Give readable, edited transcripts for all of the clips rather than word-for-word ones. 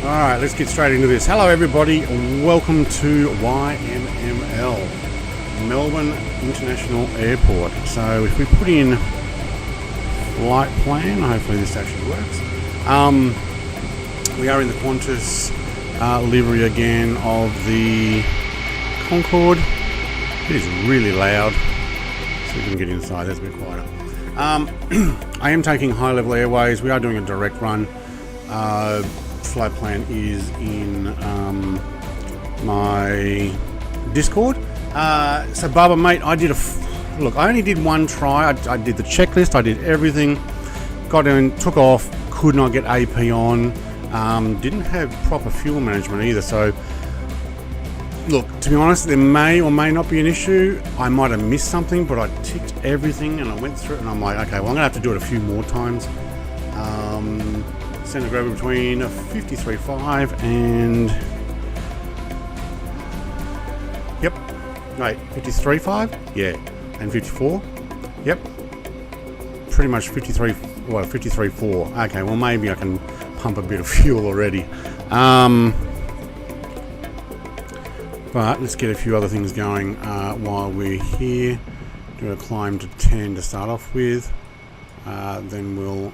Alright, let's get straight into this. Hello everybody, welcome to YMML, Melbourne International Airport. So if we put in flight plan, hopefully this actually works. We are in the Qantas livery again of the Concorde. It is really loud, so we can get inside, that's a bit quieter. I am taking high level airways. We are doing a direct run. Flight plan is in my Discord. So Baba, mate, I did look, I only did one try. I did the checklist, I did everything, got in, took off, could not get AP on, didn't have proper fuel management either. So look, to be honest, there may or may not be an issue. I might have missed something, but I ticked everything and I went through it and I'm like, okay, well I'm gonna have to do it a few more times. Center gravity between 53.5 and 53.5, yeah, and 54, yep, pretty much 53, well, 53.4. Okay, well maybe I can pump a bit of fuel already. But let's get a few other things going while we're here. Do a climb to 10 to start off with, then we'll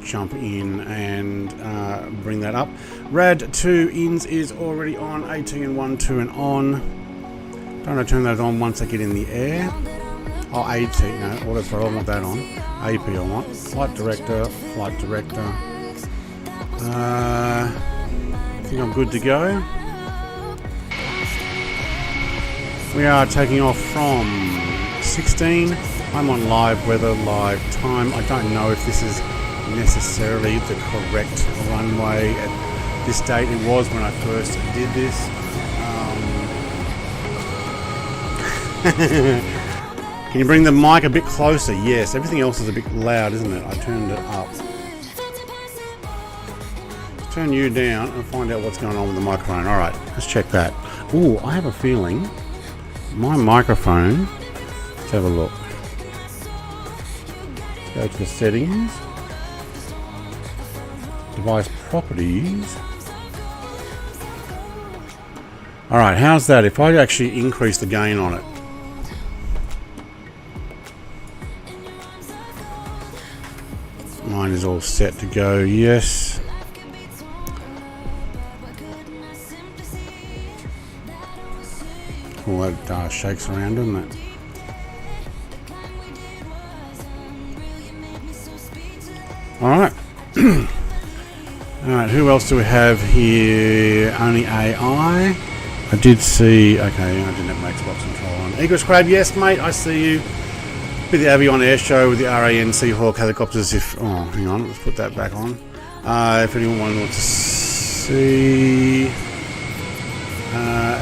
jump in and bring that up. Rad 2 ins is already on, AT and 1, 2 and on. Don't want to turn those on once I get in the air. Oh, AT, no, auto throttle, I want that on. AP I want. Flight director. I think I'm good to go. We are taking off from 16. I'm on live weather, live time. I don't know if this is necessarily the correct runway at this date. It was when I first did this. Can you bring the mic a bit closer? Yes, everything else is a bit loud, isn't it? I turned it up. Turn you down and find out what's going on with the microphone. Alright, let's check that. Ooh, I have a feeling my microphone, let's have a look. Let's go to the settings. Device properties. Alright, how's that if I actually increase the gain on it? Mine is all set to go, yes. Oh, that shakes around, doesn't it? Alright. Alright, who else do we have here? Only AI. I did see, okay, I didn't have my Xbox control on. Egress Crab, yes mate, I see you. With the Avion Air Show, with the RAN Seahawk helicopters, if, oh, hang on, let's put that back on. If anyone wants to see,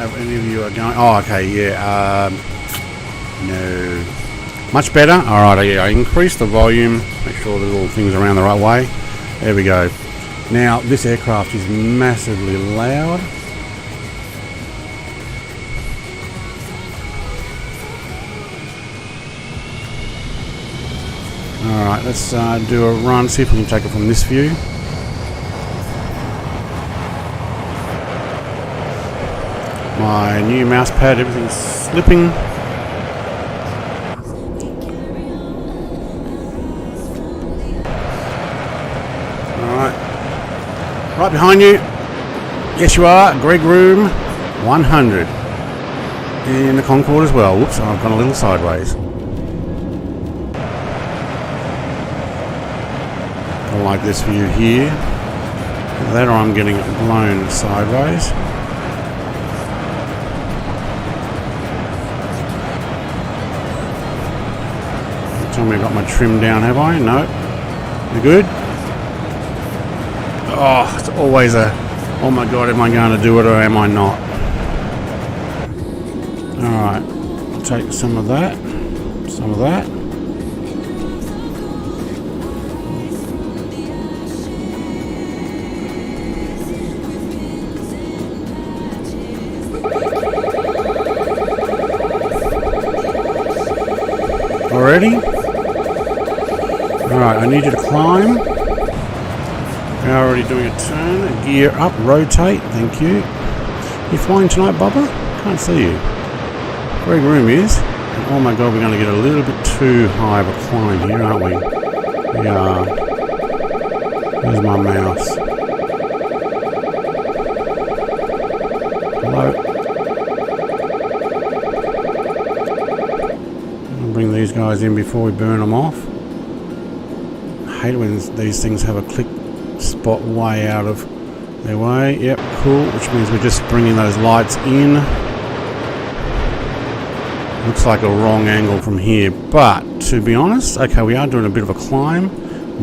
if any of you are going, oh, okay, yeah, no. Much better, alright, yeah, I increased the volume, make sure the little things are around the right way. There we go. Now, this aircraft is massively loud. Alright, let's do a run, see if we can take it from this view. My new mouse pad, everything's slipping. Alright. Right behind you. Yes you are, Greg Room 100. In the Concorde as well. Whoops, I've gone a little sideways. I like this view here. That or I'm getting blown sideways. Tell me I got my trim down, have I? No. You good? Oh, it's always a, oh my god, am I going to do it or am I not? Alright, I'll take some of that. Some of that. Already? Alright, I need you to climb. We're already doing a turn. Gear up, rotate. Thank you. You flying tonight, Bubba? Can't see you. Greg Room is. And oh my god, we're going to get a little bit too high of a climb here, aren't we? We are. There's my mouse. Hello. I'll bring these guys in before we burn them off. I hate when these things have a click spot way out of their way. Yep, cool, which means we're just bringing those lights in. Looks like a wrong angle from here, but to be honest, okay, we are doing a bit of a climb,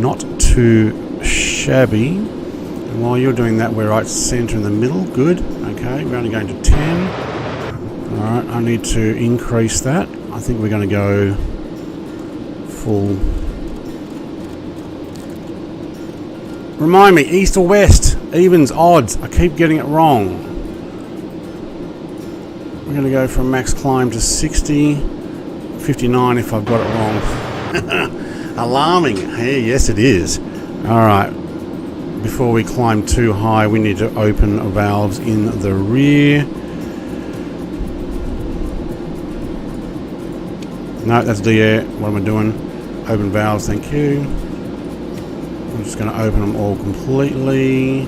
not too shabby. And while you're doing that, we're right center in the middle. Good. Okay, we're only going to 10. Alright, I need to increase that. I think we're going to go full. Remind me, east or west? Evens, odds. I keep getting it wrong. We're going to go from max climb to 60. 59 if I've got it wrong. Alarming. Hey, yes it is. Alright. Before we climb too high, we need to open valves in the rear. No, that's D-air. What am I doing? Open valves, thank you. I'm just going to open them all completely.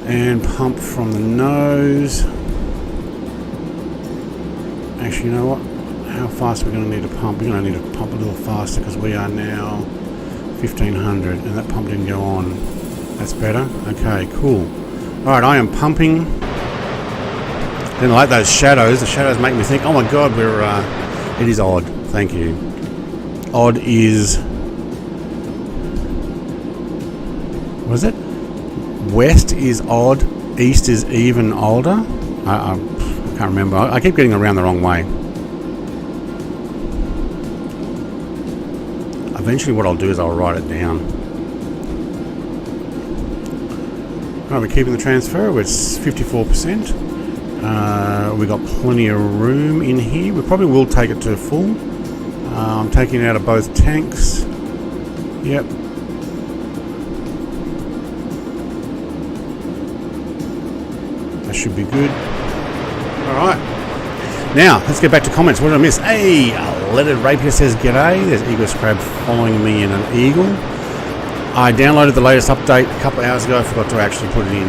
And pump from the nose. Actually, you know what? How fast are we going to need to pump? We're going to need to pump a little faster because we are now 1500 and that pump didn't go on. That's better. Okay, cool. Alright, I am pumping. Didn't like those shadows. The shadows make me think, oh my god, we're it is odd. Thank you. Odd is, what is it? West is odd, east is even older. I can't remember. I keep getting around the wrong way. Eventually what I'll do is I'll write it down. Right, we're keeping the transfer. We're at 54%. We've got plenty of room in here. We probably will take it to full. I'm taking it out of both tanks. Yep. That should be good. Alright. Now, let's get back to comments. What did I miss? Hey, Leaded Rapier says g'day. There's Eagle's Crab following me in an eagle. I downloaded the latest update a couple of hours ago. I forgot to actually put it in.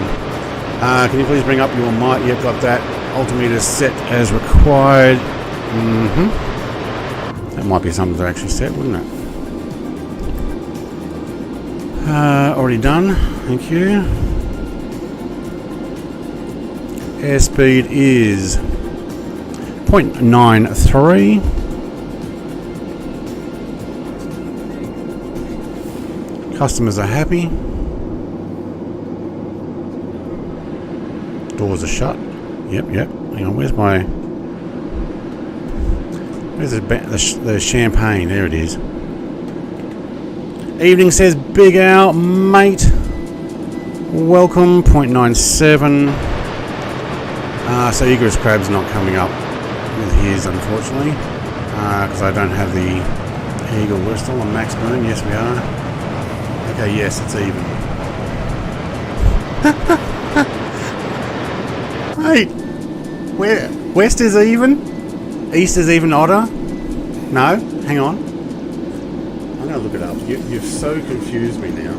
Can you please bring up your mic? Yep, got that. Altimeter set as required. That might be something to actually set, wouldn't it? Already done. Thank you. Airspeed is 0.93. Customers are happy. Doors are shut. Yep. Hang on, where's the champagne? There it is. Evening says Big Al, mate. Welcome, 0.97. So Eagle's Crab's not coming up with his, unfortunately, because I don't have the Eagle. We're still on max burn. Yes, we are. Okay, yes, it's even. Hey, where? West is even? East is even odder? No? Hang on. I'm going to look it up. You've so confused me now.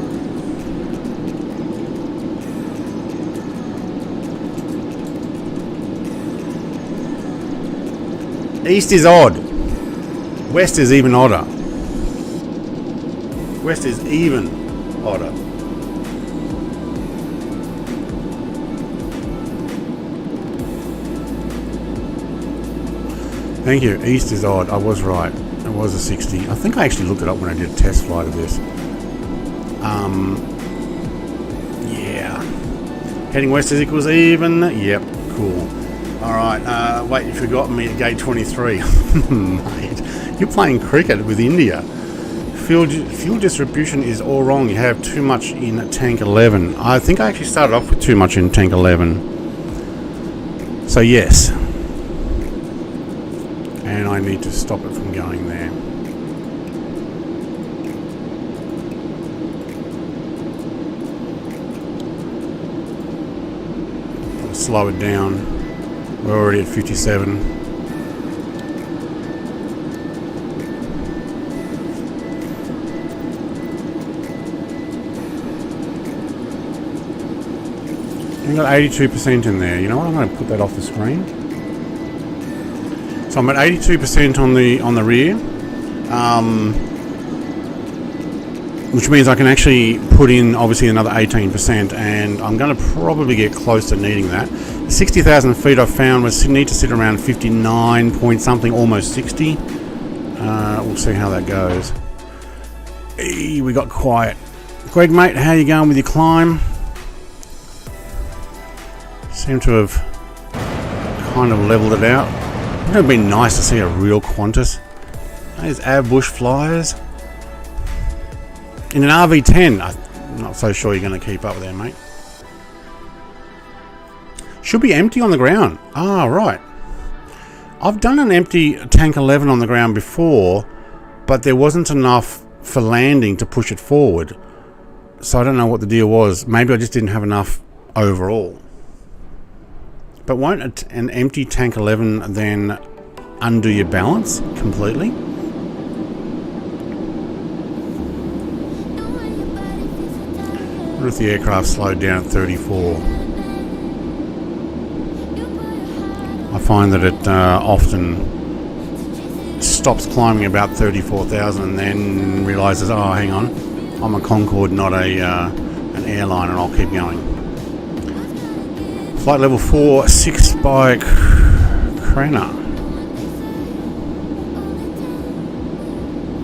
East is odd. West is even odder. West is even odder. Thank you. East is odd. I was right. It was a 60. I think I actually looked it up when I did a test flight of this. Yeah. Heading west is equals even. Yep. Cool. Alright, wait, you forgot me at gate 23. Mate, you're playing cricket with India. Fuel distribution is all wrong. You have too much in tank 11. I think I actually started off with too much in tank 11. So yes. And I need to stop it from going there. slow it down. We're already at 57. I've got 82% in there. You know what? I'm going to put that off the screen. So I'm at 82% on the rear, which means I can actually put in obviously another 18%, and I'm going to probably get close to needing that. 60,000 feet I've found was need to sit around 59 point something, almost 60. We'll see how that goes. Hey, we got quiet. Greg, mate, how you going with your climb? Seem to have kind of leveled it out. Wouldn't it have been nice to see a real Qantas? Those ambush flyers. In an RV10, I'm not so sure you're going to keep up there, mate. Should be empty on the ground. Ah, right. I've done an empty Tank 11 on the ground before, but there wasn't enough for landing to push it forward. So I don't know what the deal was. Maybe I just didn't have enough overall. But won't an empty Tank 11 then undo your balance completely? What if the aircraft slowed down at 34? I find that it often stops climbing about 34,000 and then realises, oh, hang on, I'm a Concorde, not an airline, and I'll keep going. Flight level 4, 6 by Cranner.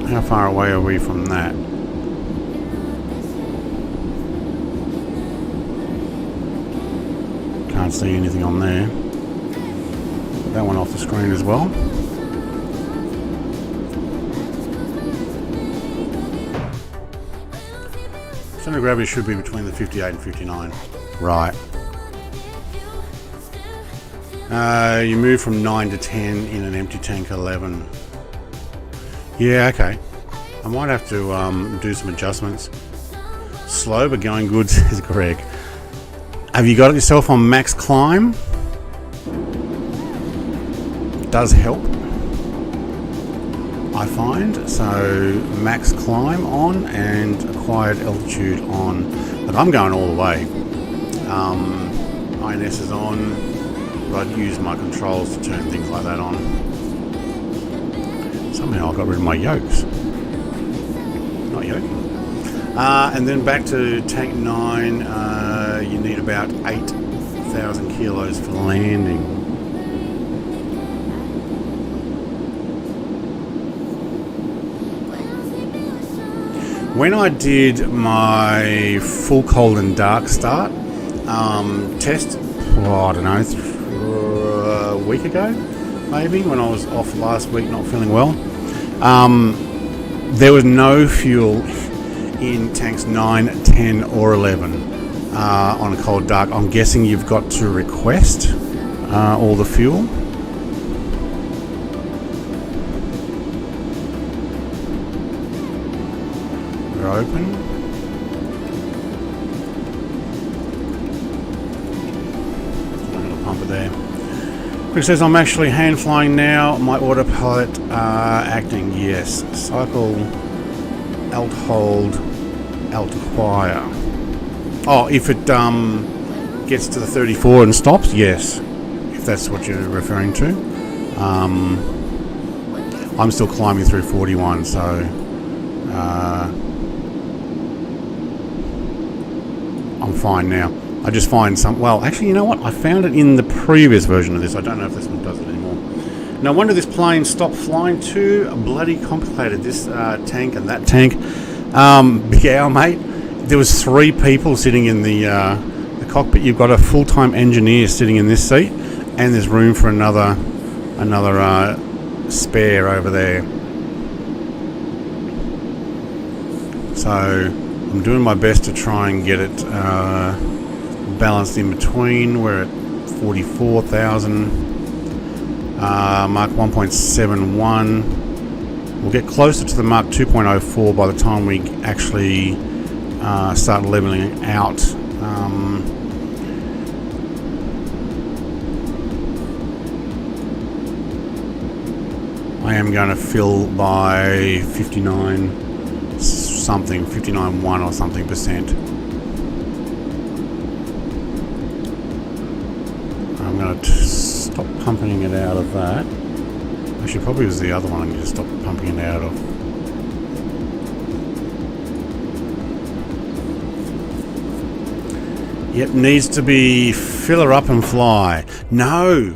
How far away are we from that? Can't see anything on there. Put that one off the screen as well. Center of gravity should be between the 58 and 59. Right. You move from 9 to 10 in an empty Tank 11. Yeah, okay. I might have to do some adjustments. Slow but going good, says Greg. Have you got yourself on max climb? It does help, I find. So max climb on and acquired altitude on. But I'm going all the way. INS is on. But I'd use my controls to turn things like that on. Somehow I got rid of my yokes. Not yoking. And then back to Tank 9, you need about 8,000 kilos for landing. When I did my full cold and dark start test, I don't know, a week ago, maybe, when I was off last week not feeling well, there was no fuel in tanks 9, 10 or 11 on a cold dark. I'm guessing you've got to request all the fuel. We're open. Pump it there. Quick says I'm actually hand flying now. My autopilot acting. Yes. Cycle, alt hold, alt acquire. Oh, if it gets to the 34 and stops, yes. If that's what you're referring to. I'm still climbing through 41, so I'm fine now. I just find some... Well, actually, you know what? I found it in the previous version of this. I don't know if this one does it anymore. No wonder this plane stopped flying. Too bloody complicated, this tank and that tank. Big Al, mate. There was 3 people sitting in the cockpit. You've got a full-time engineer sitting in this seat, and there's room for another spare over there. So I'm doing my best to try and get it balanced in between. We're at 44,000, Mark 1.71. We'll get closer to the Mark 2.04 by the time we actually I am going to fill by 59 something, 59.1 or something percent. I'm going to stop pumping it out of that. Actually, probably was the other one I need to stop pumping it out of. Yep, needs to be fill her up and fly. No,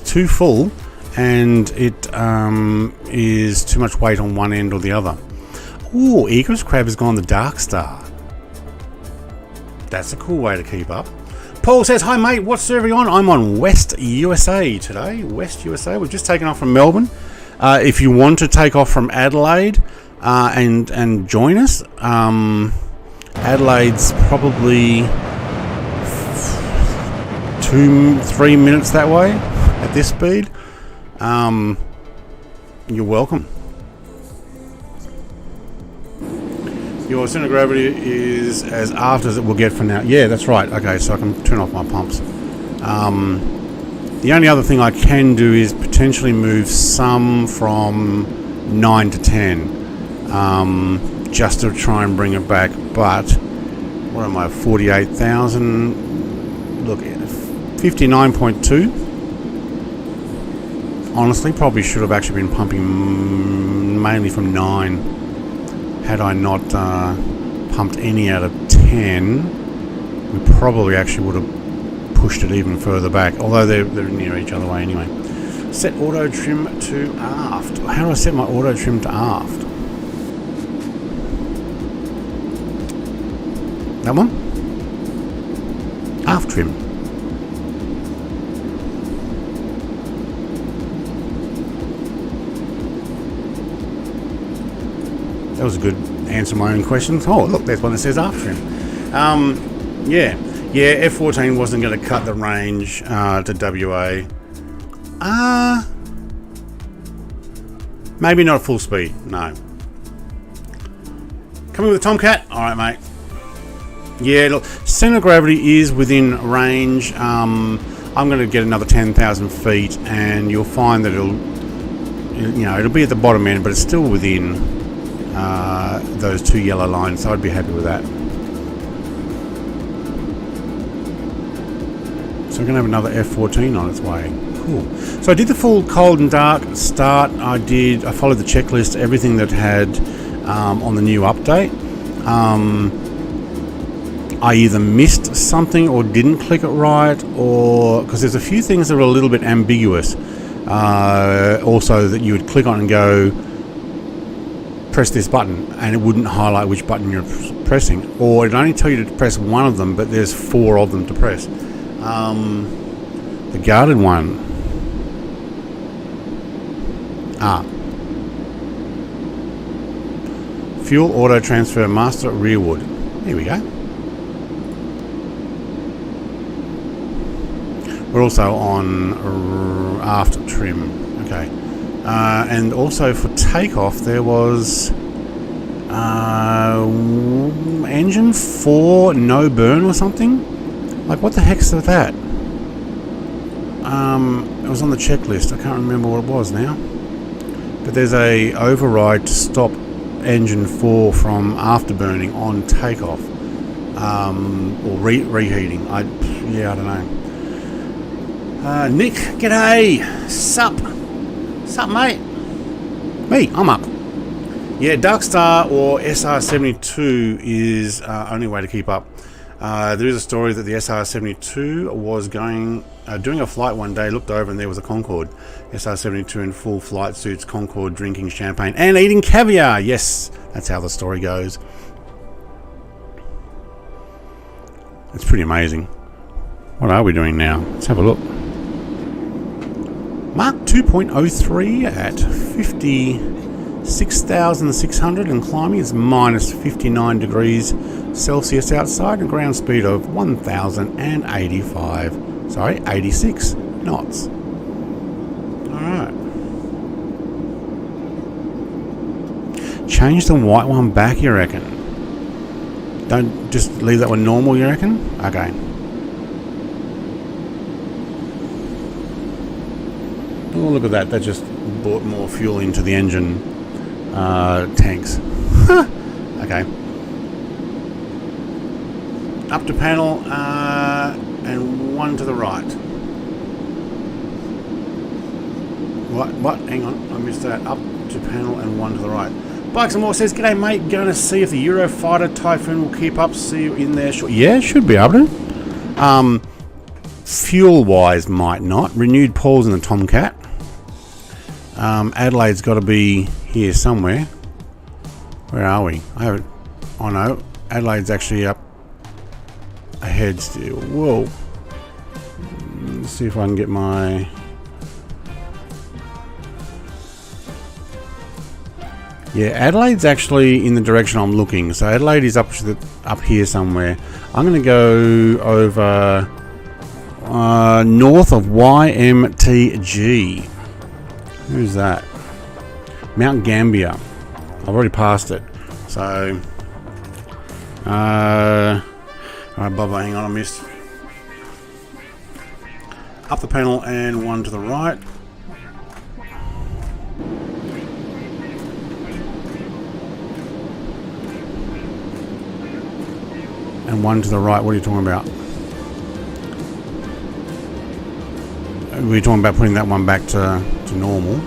too full, and it is too much weight on one end or the other. Ooh, Egress Crab has gone the Dark Star. That's a cool way to keep up. Paul says, hi mate, what server are you on? I'm on West USA today. West USA. We've just taken off from Melbourne. If you want to take off from Adelaide and join us, Adelaide's probably 2-3 minutes that way at this speed. You're welcome. Your center of gravity is as aft as it will get for now. Yeah, that's right. Okay, so I can turn off my pumps. The only other thing I can do is potentially move some from 9 to 10, just to try and bring it back. But what am I? 48,000. Look, 59.2. Honestly, probably should have actually been pumping mainly from 9. Had I not pumped any out of 10, we probably actually would have pushed it even further back, although they're near each other way anyway. Set auto trim to aft. How do I set my auto trim to aft? That one? Aft trim. That was a good answer to my own questions. Oh, look, there's one that says aft trim. Yeah, F14 wasn't going to cut the range to WA. Maybe not full speed, no. Coming with a Tomcat? Alright, mate. Yeah, look, center of gravity is within range. I'm going to get another 10,000 feet, and you'll find that it'll be at the bottom end, but it's still within those two yellow lines, so I'd be happy with that. So we're going to have another F14 on its way. Cool. So I did the full cold and dark start. I followed the checklist, everything that had on the new update. I either missed something or didn't click it right, or because there's a few things that are a little bit ambiguous. Also, that you would click on and go, press this button, and it wouldn't highlight which button you're pressing, or it'd only tell you to press one of them, but there's 4 of them to press. The guarded one. Fuel auto transfer master rearward. Here we go. We're also on aft trim. Okay. And also for takeoff, there was engine 4 no burn or something. Like, what the heck's that? It was on the checklist. I can't remember what it was now. But there's a override to stop engine 4 from afterburning on takeoff, or reheating. I don't know. Nick, g'day. Sup, mate? Me, I'm up. Yeah, Dark Star or SR72 is only way to keep up. There is a story that the SR72 was doing a flight one day, looked over and there was a Concorde. SR72 in full flight suits, Concorde drinking champagne and eating caviar. Yes, that's how the story goes. It's pretty amazing. What are we doing now? Let's have a look. Mark 2.03 at 56,600 and climbing. It's minus 59 degrees Celsius outside and ground speed of 86 knots. Alright. Change the white one back, you reckon? Don't just leave that one normal, you reckon? Okay. Oh, look at that. That just brought more fuel into the engine tanks. Okay. Up to panel and one to the right. What? Hang on, I missed that. Up to panel and one to the right. Bikes and More says, "G'day mate, going to see if the Eurofighter Typhoon will keep up. See you in there short." Yeah, should be able to. Fuel wise, might not. Renewed Paul's in the Tomcat. Adelaide's got to be here somewhere. Where are we? I haven't. Oh no, Adelaide's actually up ahead still. Whoa. Let's see if I can get my. Yeah, Adelaide's actually in the direction I'm looking. So Adelaide is up here somewhere. I'm going to go over north of YMTG. Who's that? Mount Gambier. I've already passed it. So, alright, Bobo, hang on, I missed. Up the panel and one to the right. And one to the right. What are you talking about? We're talking about putting that one back to normal.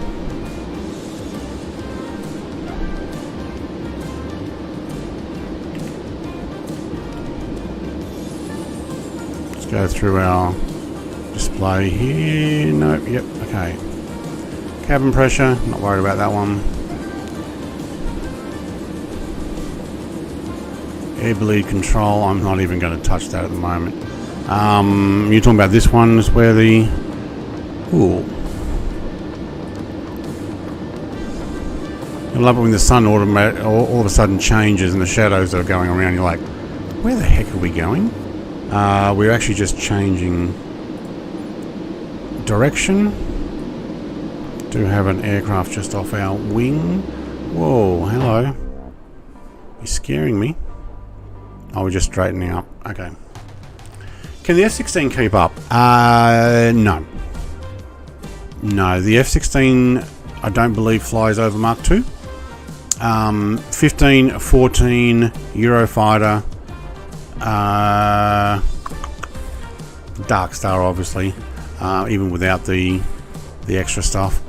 Let's go through our display here. Nope. Yep. Okay. Cabin pressure. Not worried about that one. Air bleed control, I'm not even going to touch that at the moment. You're talking about this one is where the... Ooh. I love it when the sun all of a sudden changes and the shadows are going around. You're like, where the heck are we going? We're actually just changing direction. Do have an aircraft just off our wing. Whoa, hello. You're scaring me. Oh, we're just straightening up. Okay. Can the F-16 keep up? No. No, the F-16 I don't believe flies over Mark II. 15, 14, Eurofighter, Dark Star obviously, even without the extra stuff.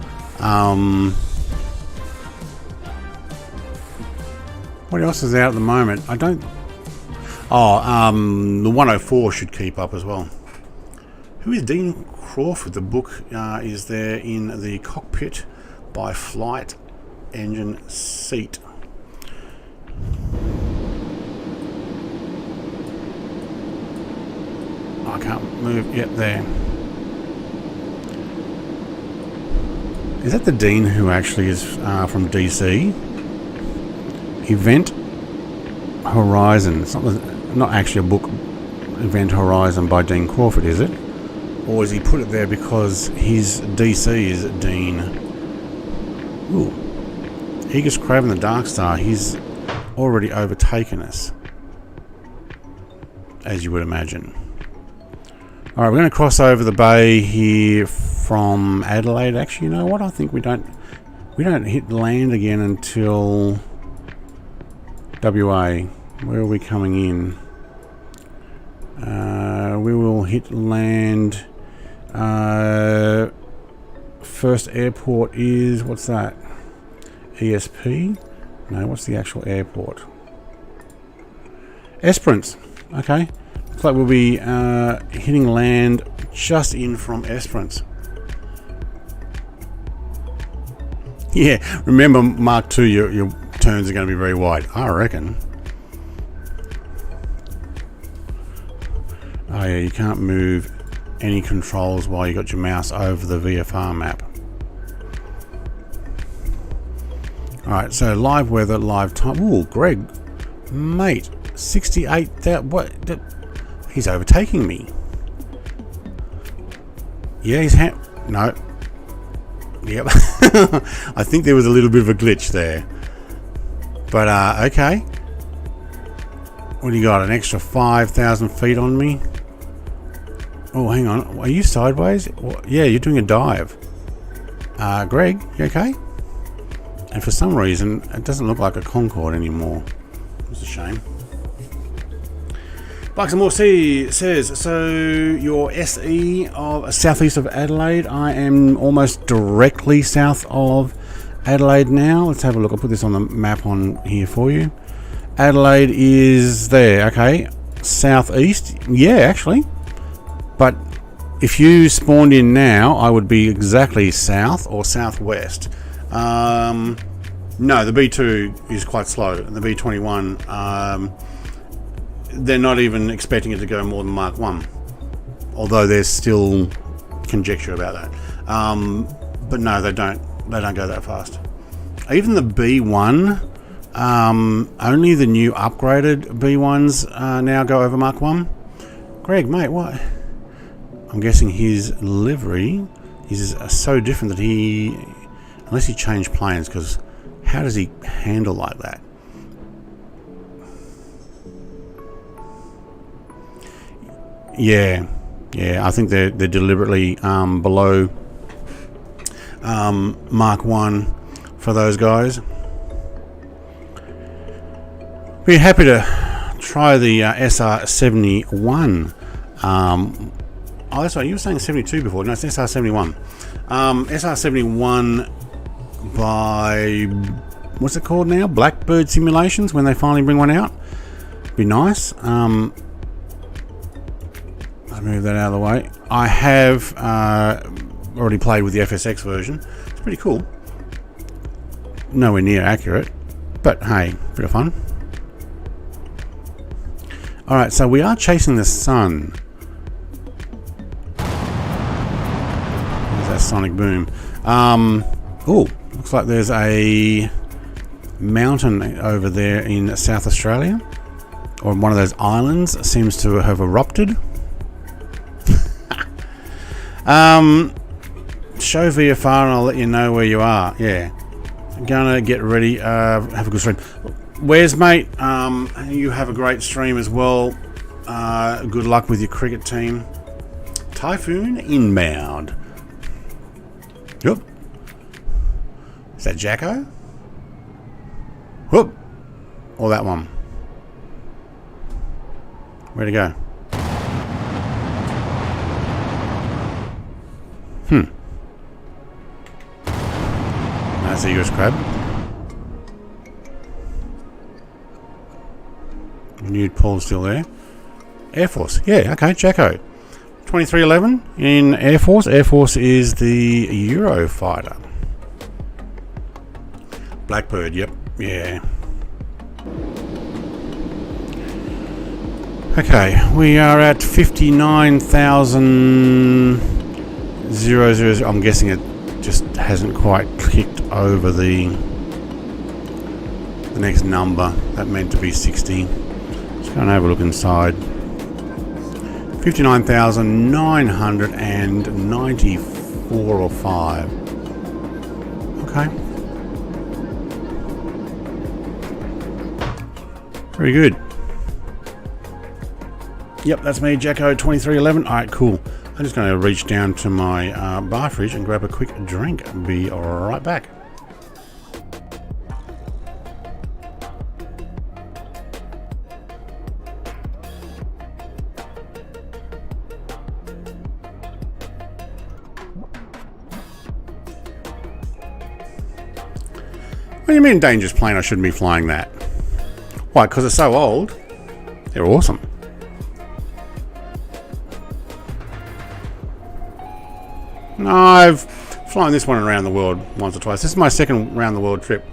What else is out at the moment? I don't... the 104 should keep up as well. Who is Dean Crawford? The book is there in the cockpit by flight engine seat. I can't move yet there. Is that the Dean who actually is from DC? Event Horizon. It's not actually a book, Event Horizon by Dean Crawford, is it? Or has he put it there because his DC is Dean? Ooh. Aegis Craven the Dark Star. He's already overtaken us, as you would imagine. Alright, we're going to cross over the bay here from Adelaide. Actually, you know what? I think we don't hit land again until WA. Where are we coming in? We will hit land. First airport is, what's that? ESP? No, what's the actual airport? Esperance. Okay. Looks like we'll be hitting land just in from Esperance. Yeah, remember Mark II, your turns are going to be very wide, I reckon. Oh yeah, you can't move any controls while you got your mouse over the VFR map. Alright, so live weather, live time. Ooh, Greg, mate, 68,000. What? He's overtaking me. Yeah, he's no. Yep. I think there was a little bit of a glitch there. But, okay. What do you got? An extra 5,000 feet on me? Oh, hang on. Are you sideways? Yeah, you're doing a dive. Greg, you okay? And for some reason, it doesn't look like a Concorde anymore. It's a shame. Bucks and More C says, so your SE of southeast of Adelaide. I am almost directly south of Adelaide now. Let's have a look. I'll put this on the map on here for you. Adelaide is there, okay. Southeast, yeah, actually. But if you spawned in now, I would be exactly south or southwest. No, the B2 is quite slow. The B21, they're not even expecting it to go more than Mark 1. Although there's still conjecture about that. But no, they don't go that fast. Even the B1, only the new upgraded B1s now go over Mark 1. Greg, mate, what? I'm guessing his livery is so different that unless he changed planes, because how does he handle like that? Yeah, I think they're deliberately below Mark 1 for those guys. Be happy to try the SR71. Oh, that's right, you were saying 72 before. No, it's SR71. SR71 by, what's it called now? Blackbird Simulations, when they finally bring one out. Be nice. Let's move that out of the way. I have already played with the FSX version. It's pretty cool. Nowhere near accurate, but hey, bit of fun. Alright, so we are chasing the sun. There's that sonic boom. Oh, looks like there's a mountain over there in South Australia, or one of those islands seems to have erupted. Show VFR and I'll let you know where you are. Yeah, I'm gonna get ready. Have a good stream. Where's mate? You have a great stream as well. Good luck with your cricket team. Typhoon inbound. Yep. Is that Jacko? Whoop. Or that one? Where'd it go? That's a US crab. Nude Paul's still there. Air Force. Yeah, okay, Jacko. 2311 in Air Force. Air Force is the Eurofighter. Blackbird, yep. Yeah. Okay, we are at 59,000. I'm guessing it just hasn't quite clicked over the next number. That meant to be 60. Let's go and have a look inside. 59,994 or 5. Okay. Very good. Yep, that's me, Jacko 2311. Alright, cool. I'm just going to reach down to my bar fridge and grab a quick drink. Be right back. What do you mean dangerous plane? I shouldn't be flying that. Why? Because it's so old? They're awesome. No, I've flown this one around the world once or twice. This is my second round the world trip.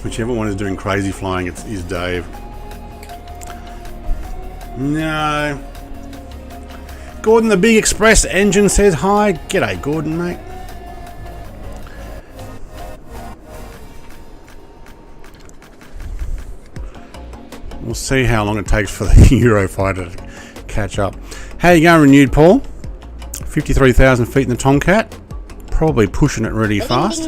Whichever one is doing crazy flying is Dave. No. Gordon the Big Express Engine says hi. G'day Gordon, mate. We'll see how long it takes for the Eurofighter to catch up. How you going, Renewed Paul? 53,000 feet in the Tomcat. Probably pushing it really fast.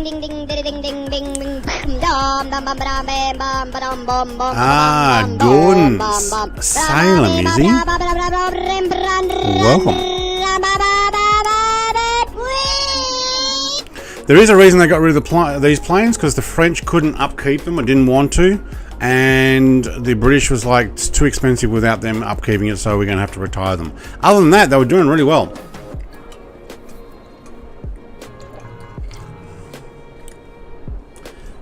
Ah, Gordon. Salem, is he? Welcome. There is a reason they got rid of these planes, because the French couldn't upkeep them or didn't want to, and the British was like, it's too expensive without them upkeeping it, so we're going to have to retire them. Other than that, they were doing really well.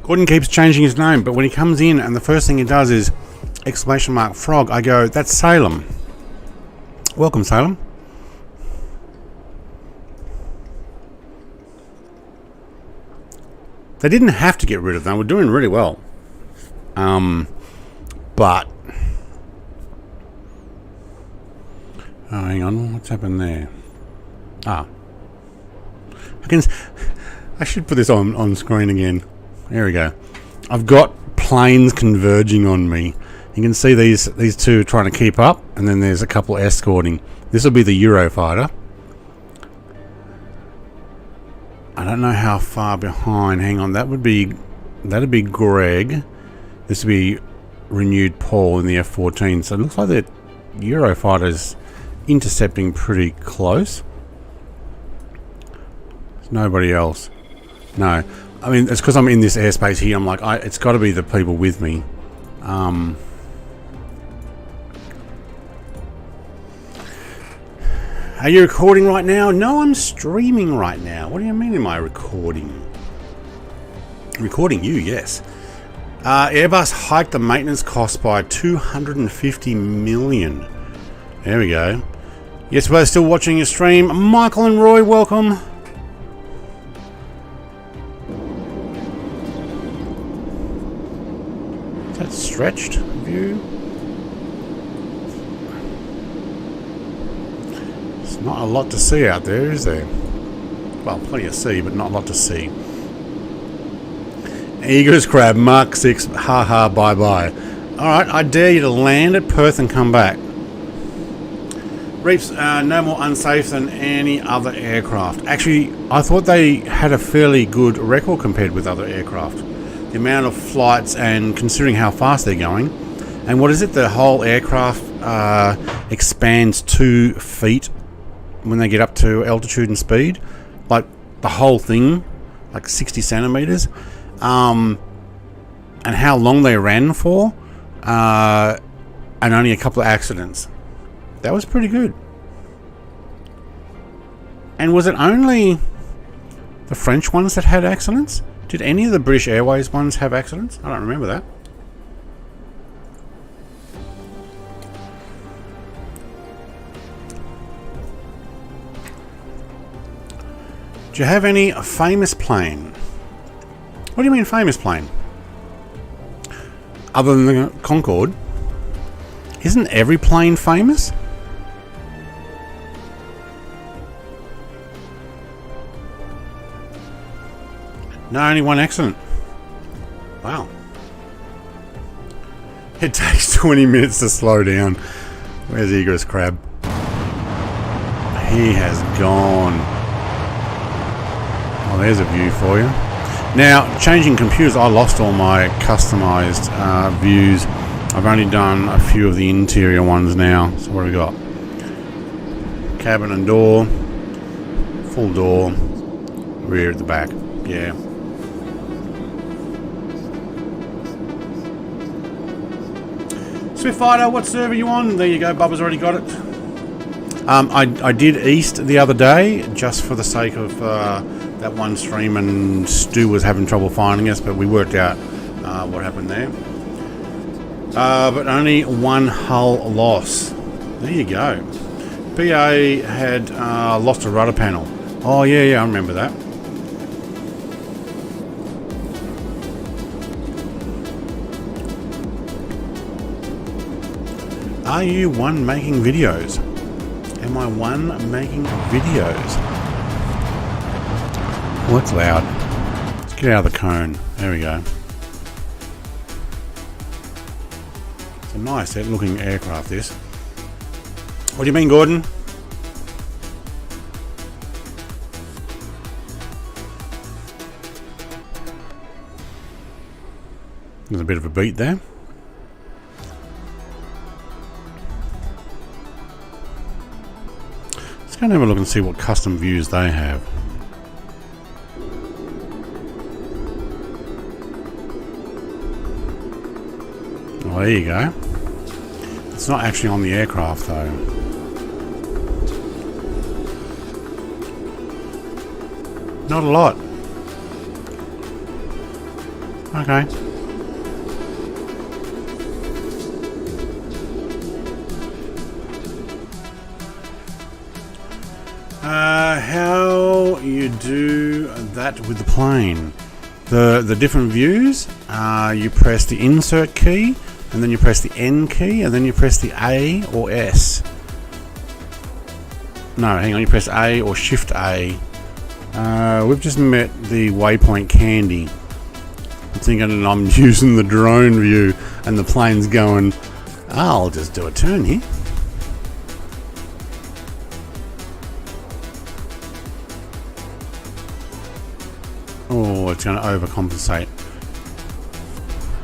Gordon keeps changing his name, but when he comes in and the first thing he does is exclamation mark frog, I go, that's Salem. Welcome, Salem. They didn't have to get rid of them. We're doing really well. But oh, hang on, what's happened there? I should put this on screen again. There we go. I've got planes converging on me. You can see these two trying to keep up, and then there's a couple escorting. This will be the Eurofighter. I don't know how far behind. Hang on, that'd be Greg. This would be renewed Paul in the F-14. So it looks like the Eurofighter's intercepting pretty close. There's nobody else. No. I mean, it's because I'm in this airspace here. I'm like, it's got to be the people with me. Are you recording right now? No, I'm streaming right now. What do you mean, am I recording? Recording you, yes. Airbus hiked the maintenance cost by 250 million. There we go. Yes, we're still watching your stream. Michael and Roy, welcome. That stretched view. There's not a lot to see out there, is there? Well, plenty to see, but not a lot to see. Eagles crab, Mark 6, haha, bye bye. Alright, I dare you to land at Perth and come back. Reefs are no more unsafe than any other aircraft. Actually, I thought they had a fairly good record compared with other aircraft. The amount of flights and considering how fast they're going. And what is it? The whole aircraft expands 2 feet when they get up to altitude and speed. Like the whole thing, like 60 centimeters. And how long they ran for. And only a couple of accidents. That was pretty good. And was it only the French ones that had accidents? Did any of the British Airways ones have accidents? I don't remember that. Do you have any famous plane? What do you mean famous plane? Other than the Concorde? Isn't every plane famous? No, only one accident. Wow. It takes 20 minutes to slow down. Where's Egress Crab? He has gone. Oh, there's a view for you. Now, changing computers, I lost all my customized views. I've only done a few of the interior ones now. So what have we got? Cabin and door. Full door. Rear at the back. Yeah. Swiftfighter, what server are you on? There you go, Bubba's already got it. I did East the other day, just for the sake of that one stream, and Stu was having trouble finding us, but we worked out what happened there. But only one hull loss. There you go. BA had lost a rudder panel. Oh, yeah, I remember that. Are you one making videos? Am I one making videos? Oh, that's loud. Let's get out of the cone. There we go. It's a nice looking aircraft, this. What do you mean, Gordon? There's a bit of a beat there. Let's go and have a look and see what custom views they have. Oh, there you go. It's not actually on the aircraft though. Not a lot. Okay. How you do that with the plane? The different views. You press the insert key, and then you press the N key, and then you press the A or S. No, hang on. You press A or Shift A. We've just met the waypoint Candy. I'm thinking I'm using the drone view, and the plane's going. I'll just do a turn here. Oh, it's going to overcompensate.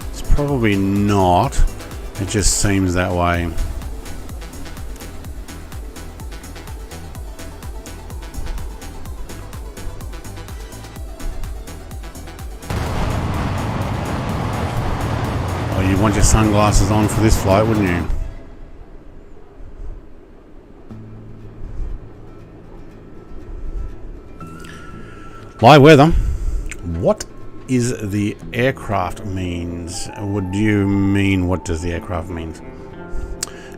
It's probably not. It just seems that way. Oh, you want your sunglasses on for this flight, wouldn't you? Live weather. What is the aircraft means? Would you mean what does the aircraft means?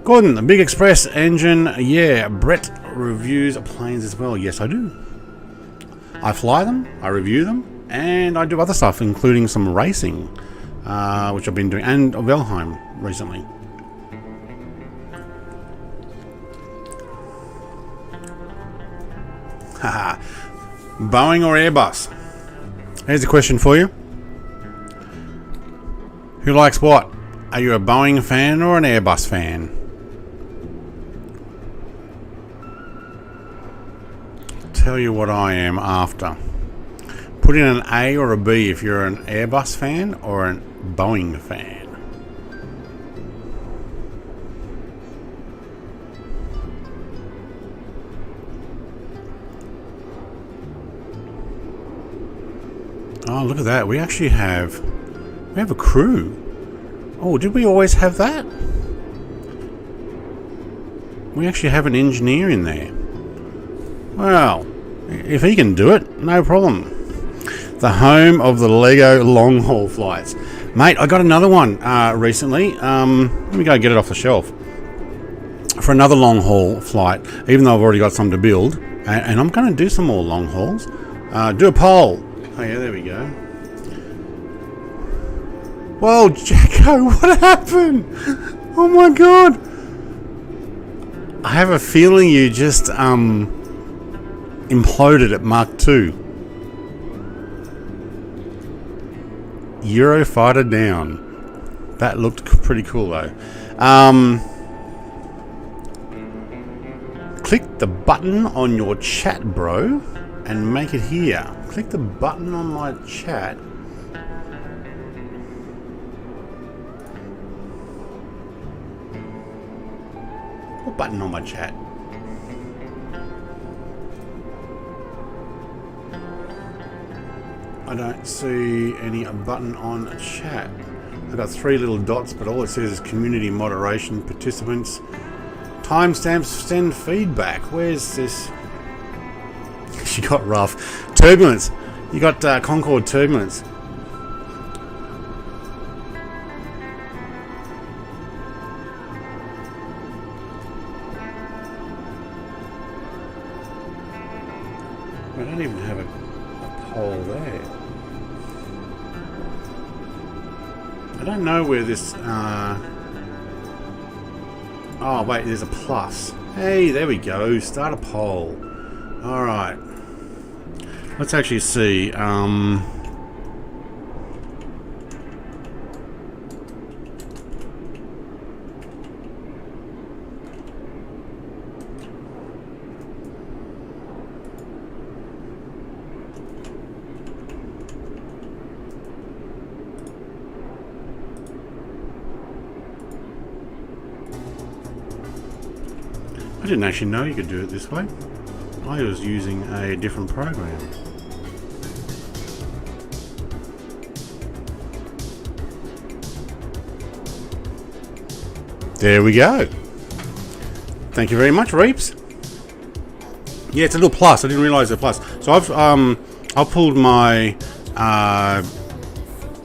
Gordon, the big express engine. Yeah, Brett reviews planes as well. Yes, I do. I fly them, I review them, and I do other stuff, including some racing, which I've been doing, and Valheim recently. Haha. Boeing or Airbus? Here's a question for you. Who likes what? Are you a Boeing fan or an Airbus fan? Tell you what I am after. Put in an A or a B if you're an Airbus fan or a Boeing fan. Oh, look at that. We actually have a crew. Oh, did we always have that? We actually have an engineer in there. Well, if he can do it, no problem. The home of the Lego long haul flights. Mate, I got another one recently. Let me go get it off the shelf. For another long haul flight, even though I've already got some to build. And I'm going to do some more long hauls. Do a poll. Oh yeah, there we go. Whoa, Jacko, what happened? Oh my god. I have a feeling you just imploded at Mach 2. Eurofighter down. That looked pretty cool though. Click the button on your chat, bro, and make it here. Click the button on my chat. What button on my chat? I don't see any button on chat. I've got 3 little dots, but all it says is community moderation, participants, timestamps, send feedback. Where's this? She got rough. Turbulence. You got Concorde turbulence. I don't even have a poll there. I don't know where this... Oh, wait, there's a plus. Hey, there we go. Start a poll. Alright. Let's actually see. I didn't actually know you could do it this way. I was using a different program. There we go. Thank you very much, Reeps. Yeah, it's a little plus. I didn't realise it's a plus. So I've pulled my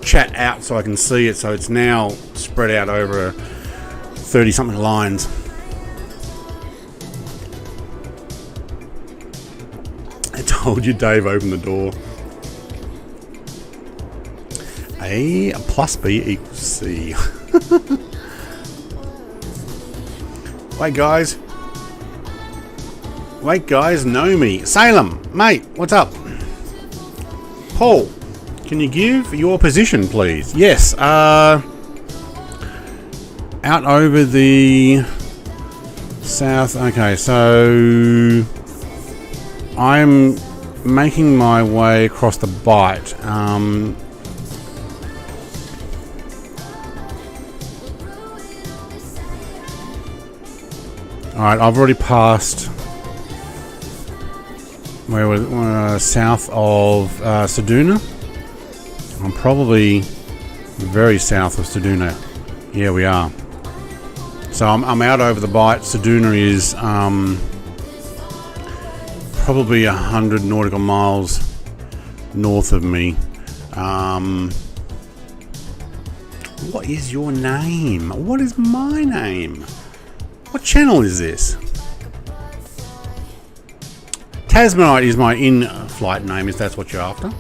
chat out so I can see it. So it's now spread out over 30-something lines. I told you Dave opened the door. A plus B equals C. Wait, guys. Wait, guys, know me. Salem, mate, what's up? Paul, can you give your position, please? Yes, out over the south. Okay, so I'm making my way across the Bight. Alright, I've already passed where we're south of Ceduna. I'm probably very south of Ceduna. Yeah, we are. So I'm out over the Bight. Ceduna is probably 100 nautical miles north of me. What is your name? What is my name? What channel is this? Tasmanite is my in-flight name, if that's what you're after.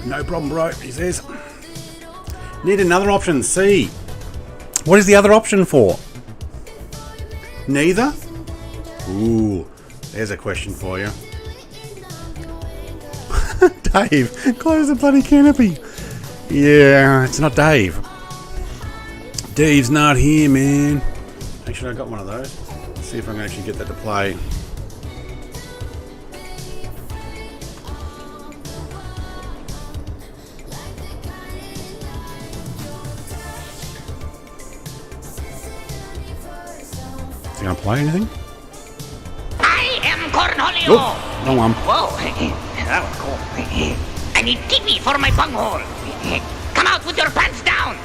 No problem, bro, he says. Need another option, C. What is the other option for? Neither? Ooh, there's a question for you. Dave, close the bloody canopy. Yeah, it's not Dave. Dave's not here, man. Actually, I got one of those. Let's see if I can actually get that to play. Is he gonna play anything? I am Cornholio. Oh, wrong one. Whoa, that was cool. I need TV for my bunghole. Come out with your pants down.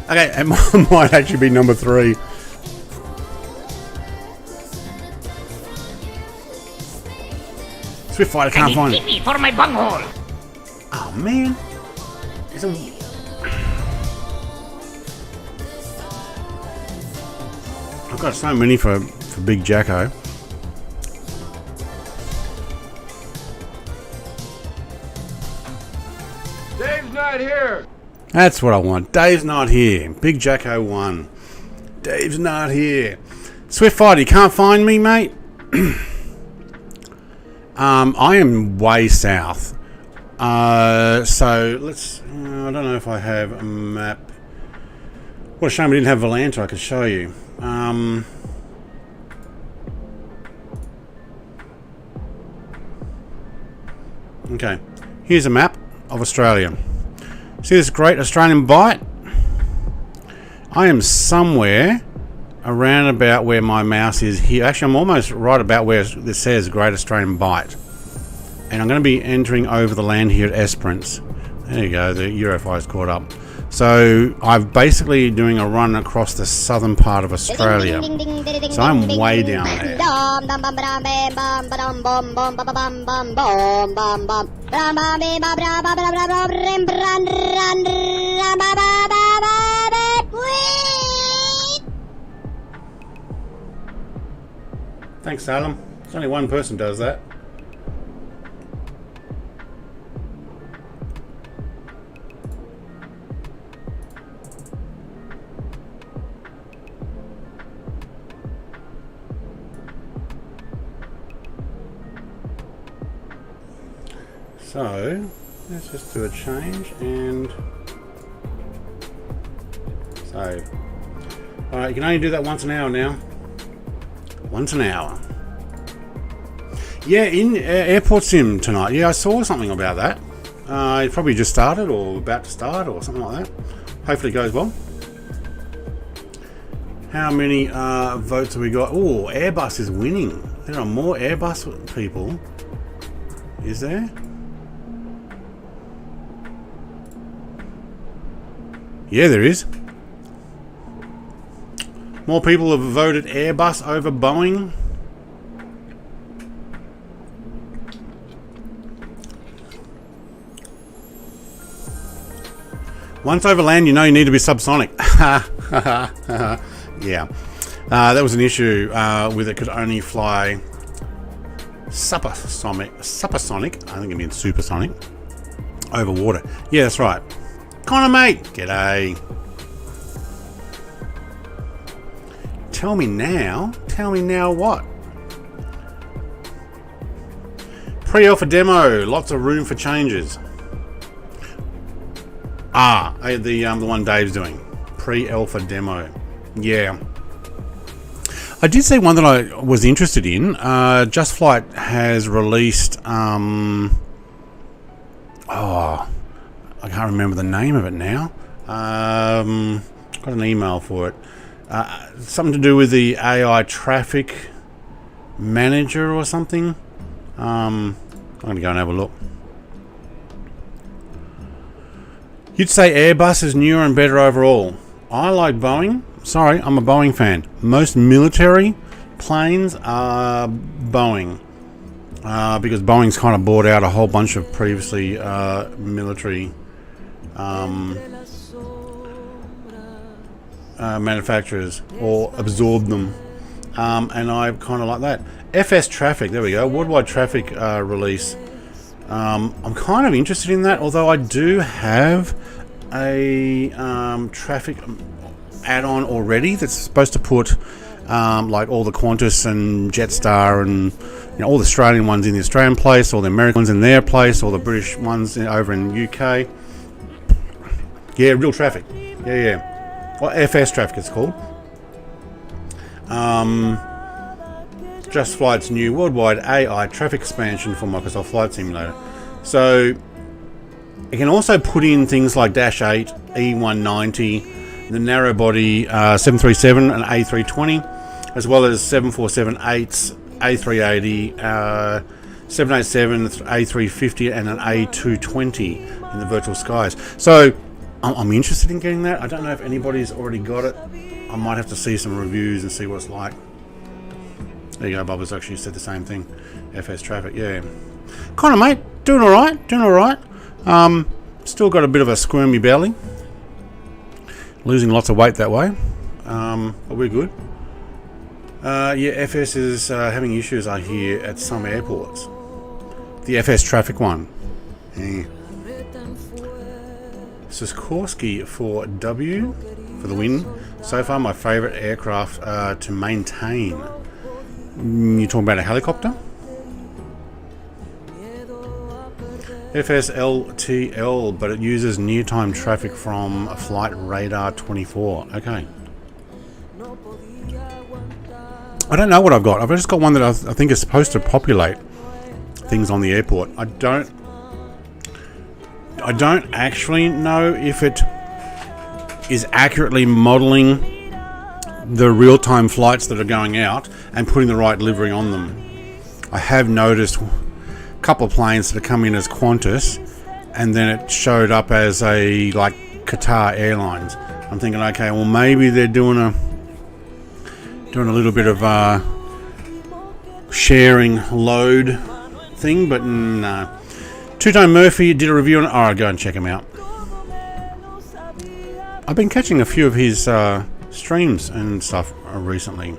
Okay, it might actually be number 3. Swift Fighter can't find it. TV for my bunghole. Oh man, I've got so many for Big Jacko. Dave's not here. That's what I want. Dave's not here. Big Jacko won. Dave's not here. Swift Fighter, you can't find me, mate? I am way south. So let's... I don't know if I have a map. What a shame we didn't have Volanta. I could show you. Okay. Here's a map of Australia. See this great Australian Bight? I am somewhere around about where my mouse is here. Actually, I'm almost right about where this says Great Australian Bight. And I'm going to be entering over the land here at Esperance. There you go, the Eurofire's caught up. So I'm basically doing a run across the southern part of Australia. So I'm way down there. Thanks, Salem. It's only one person does that. So let's just do a change and save. Alright, you can only do that once an hour now. Once an hour. Yeah, in Airport Sim tonight. Yeah, I saw something about that. It probably just started or about to start or something like that. Hopefully it goes well. How many votes have we got? Oh, Airbus is winning. There are more Airbus people. Is there? Yeah, there is. More people have voted Airbus over Boeing. Once over land, you know you need to be subsonic. Yeah. That was an issue with it could only fly supersonic, I think it means supersonic, over water. Yeah, that's right. Connor, mate. G'day. Tell me now what? Pre-alpha demo, lots of room for changes. The one Dave's doing. Pre-alpha demo. Yeah. I did see one that I was interested in. Just Flight has released I can't remember the name of it now. Got an email for it. Something to do with the AI traffic manager or something. I'm going to go and have a look. You'd say Airbus is newer and better overall. I like Boeing. Sorry, I'm a Boeing fan. Most military planes are Boeing. Because Boeing's kind of bought out a whole bunch of previously military manufacturers, or absorbed them. And I kind of like that. FS Traffic, there we go. Worldwide Traffic release. I'm kind of interested in that, although I do have a traffic add-on already that's supposed to put like all the Qantas and Jetstar and all the Australian ones in the Australian place, all the American ones in their place, all the British ones over in the UK. Yeah, real traffic. Yeah. Well, FS Traffic it's called. Just Flight's new worldwide AI traffic expansion for Microsoft Flight Simulator. So it can also put in things like Dash 8, E190, the narrow body 737 and A320, as well as 747-8s, A380, 787, A350 and an A220 in the virtual skies. So I'm interested in getting that. I don't know if anybody's already got it. I might have to see some reviews and see what it's like. There you go, Bob has actually said the same thing. FS Traffic, yeah. Connor, mate, doing alright. Still got a bit of a squirmy belly. Losing lots of weight that way. But we're good. Yeah, FS is having issues, I hear, at some airports. The FS Traffic one. Yeah. Sikorsky for W, for the win. So far, my favourite aircraft to maintain. You're talking about a helicopter? FSLTL, but it uses near-time traffic from Flight Radar 24. Okay. I don't know what I've got. I've just got one that I think is supposed to populate things on the airport. I don't actually know if it is accurately modelling the real-time flights that are going out and putting the right livery on them. I have noticed a couple of planes that have come in as Qantas, and then it showed up as a like Qatar Airlines. I'm thinking, okay, well maybe they're doing a little bit of sharing load thing, but no. Two-Tone Murphy did a review on it. Alright, go and check him out. I've been catching a few of his streams and stuff recently.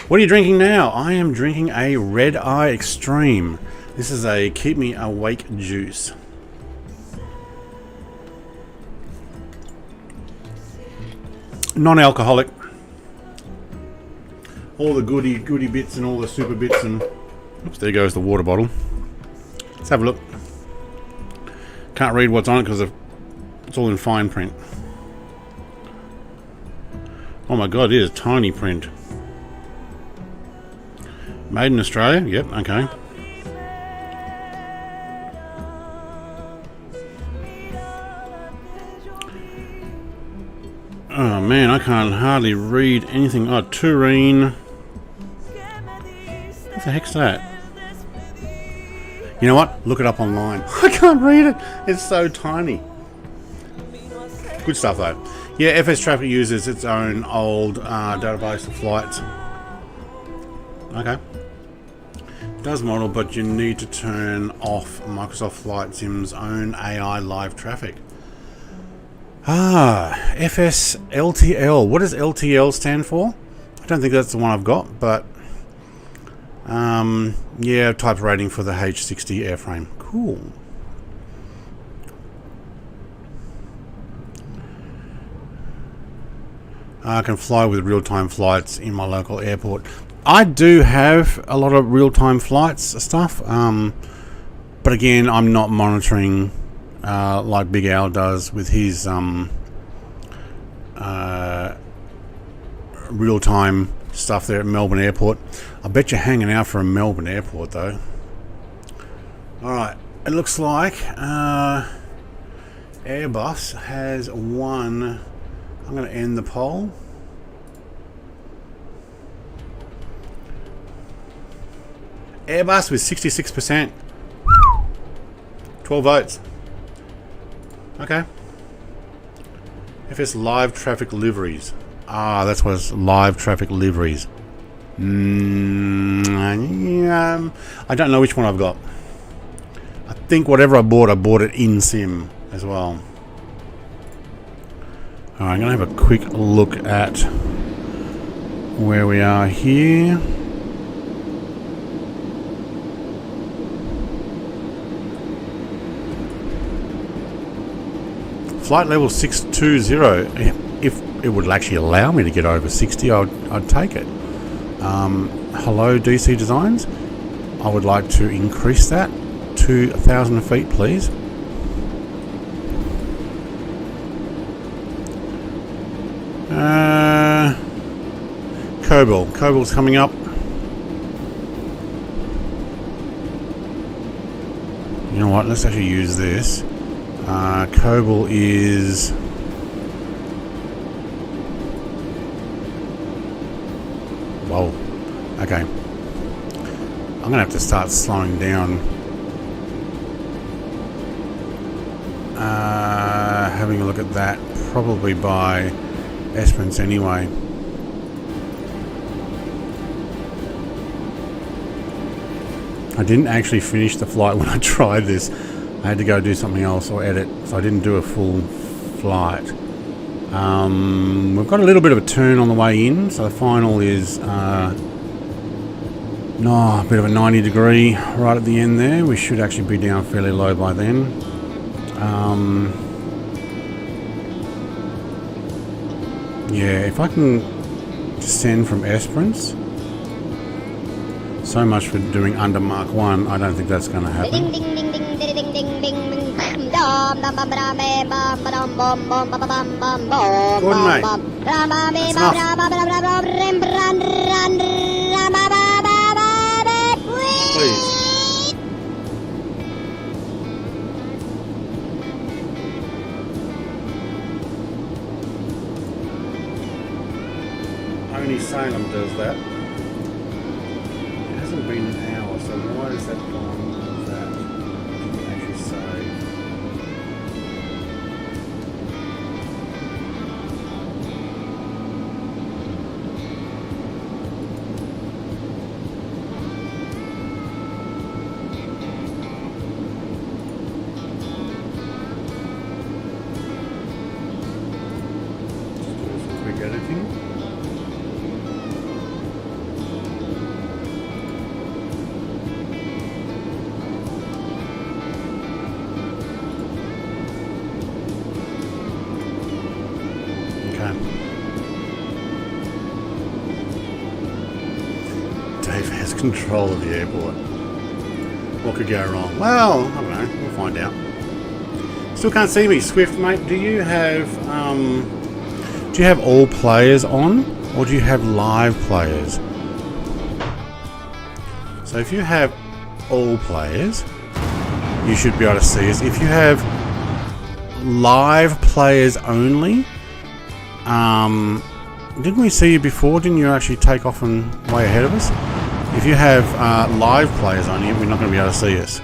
What are you drinking now? I am drinking a Red Eye Extreme. This is a keep me awake juice. Non-alcoholic. All the goody bits and all the super bits and oops, there goes the water bottle. Let's have a look. Can't read what's on it because it's all in fine print. Oh my god, it is tiny print. Made in Australia? Yep, okay. Oh man, I can't hardly read anything. Oh, Tureen. What the heck's that? You know what? Look it up online. I can't read it. It's so tiny. Good stuff though. Yeah, FS Traffic uses its own old database of flights. Okay. It does model, but you need to turn off Microsoft Flight Sim's own AI live traffic. FS LTL. What does LTL stand for? I don't think that's the one I've got, but yeah, type rating for the H60 airframe. Cool. I can fly with real-time flights in my local airport. I do have a lot of real-time flights stuff, but again, I'm not monitoring like Big Al does with his real-time stuff there at Melbourne Airport. I bet you're hanging out for a Melbourne Airport though. Alright, it looks like Airbus has won. I'm going to end the poll. Airbus with 66%. 12 votes. Okay. FS live traffic liveries. That's what it's live traffic liveries. I don't know which one I've got. I think whatever I bought it in sim as well. Alright, I'm going to have a quick look at where we are here. Flight level 620. If it would actually allow me to get over 60, I'd take it. Hello DC Designs. I would like to increase that to 1,000 feet, please. Cobal's coming up. You know what? Let's actually use this. Cobal is whoa. Okay. I'm gonna have to start slowing down. Having a look at that, probably by Esperance anyway. I didn't actually finish the flight when I tried this. I had to go do something else or edit, so I didn't do a full flight. We've got a little bit of a turn on the way in, so the final is a bit of a 90 degree right at the end there. We should actually be down fairly low by then. Yeah, if I can descend from Esperance. So much for doing under Mark 1. I don't think that's going to happen. Good, mate. That's enough. Please. Only Salem does that. It hasn't been an hour, so why is that gone like that? It didn't actually say. Just doing some quick editing. Dave has control of the airport. What could go wrong? Well, I don't know. We'll find out. Still can't see me, Swift, mate. Do you have all players on, or do you have live players? So if you have all players, you should be able to see us. If you have live players only, didn't we see you before? Didn't you actually take off and way ahead of us? If you have live players on here, we're not going to be able to see us.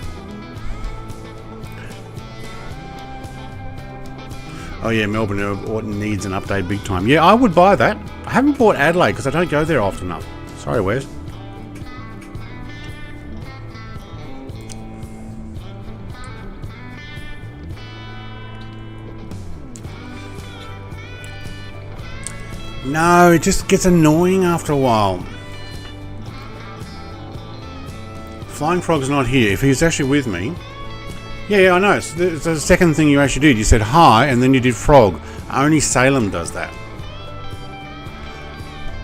Oh yeah, Melbourne Airport needs an update big time. Yeah, I would buy that. I haven't bought Adelaide because I don't go there often enough. Sorry, Wes. No, it just gets annoying after a while. Flying Frog's not here. If he's actually with me... Yeah, I know. It's the second thing you actually did. You said hi, and then you did frog. Only Salem does that.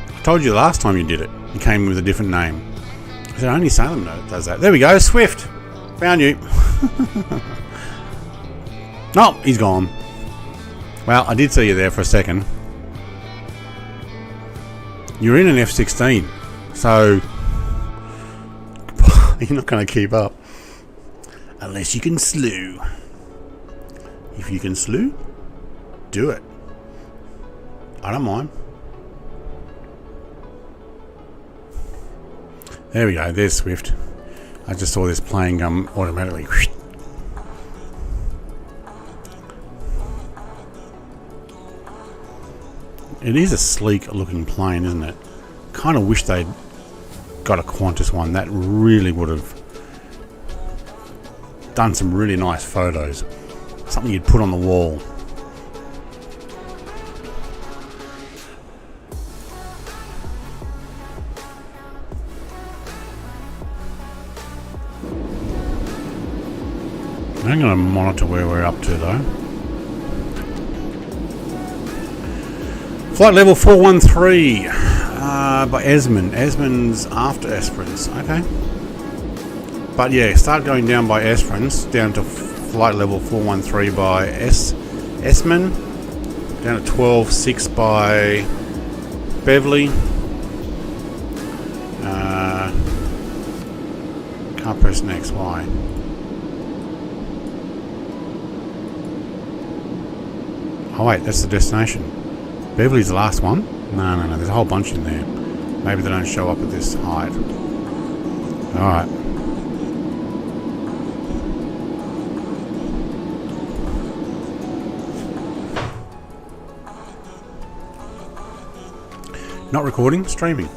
I told you the last time you did it. You came with a different name. I said only Salem does that. There we go. Swift. Found you. Oh, he's gone. Well, I did see you there for a second. You're in an F-16, so you're not going to keep up. Unless you can slew. If you can slew, do it. I don't mind. There we go. There's Swift. I just saw this plane come automatically. It is a sleek looking plane, isn't it? Kind of wish they'd got a Qantas one. That really would have done some really nice photos. Something you'd put on the wall. I'm going to monitor where we're up to though. Flight level 413 by Esmond. Esmond's after Esperance. Okay. But yeah, start going down by Esperance, down to flight level 413 by Esmond, down to 12.6 by Beverley. Can't press next, why? Oh wait, that's the destination. Beverley's the last one? No, there's a whole bunch in there. Maybe they don't show up at this height. Alright. Not recording, streaming.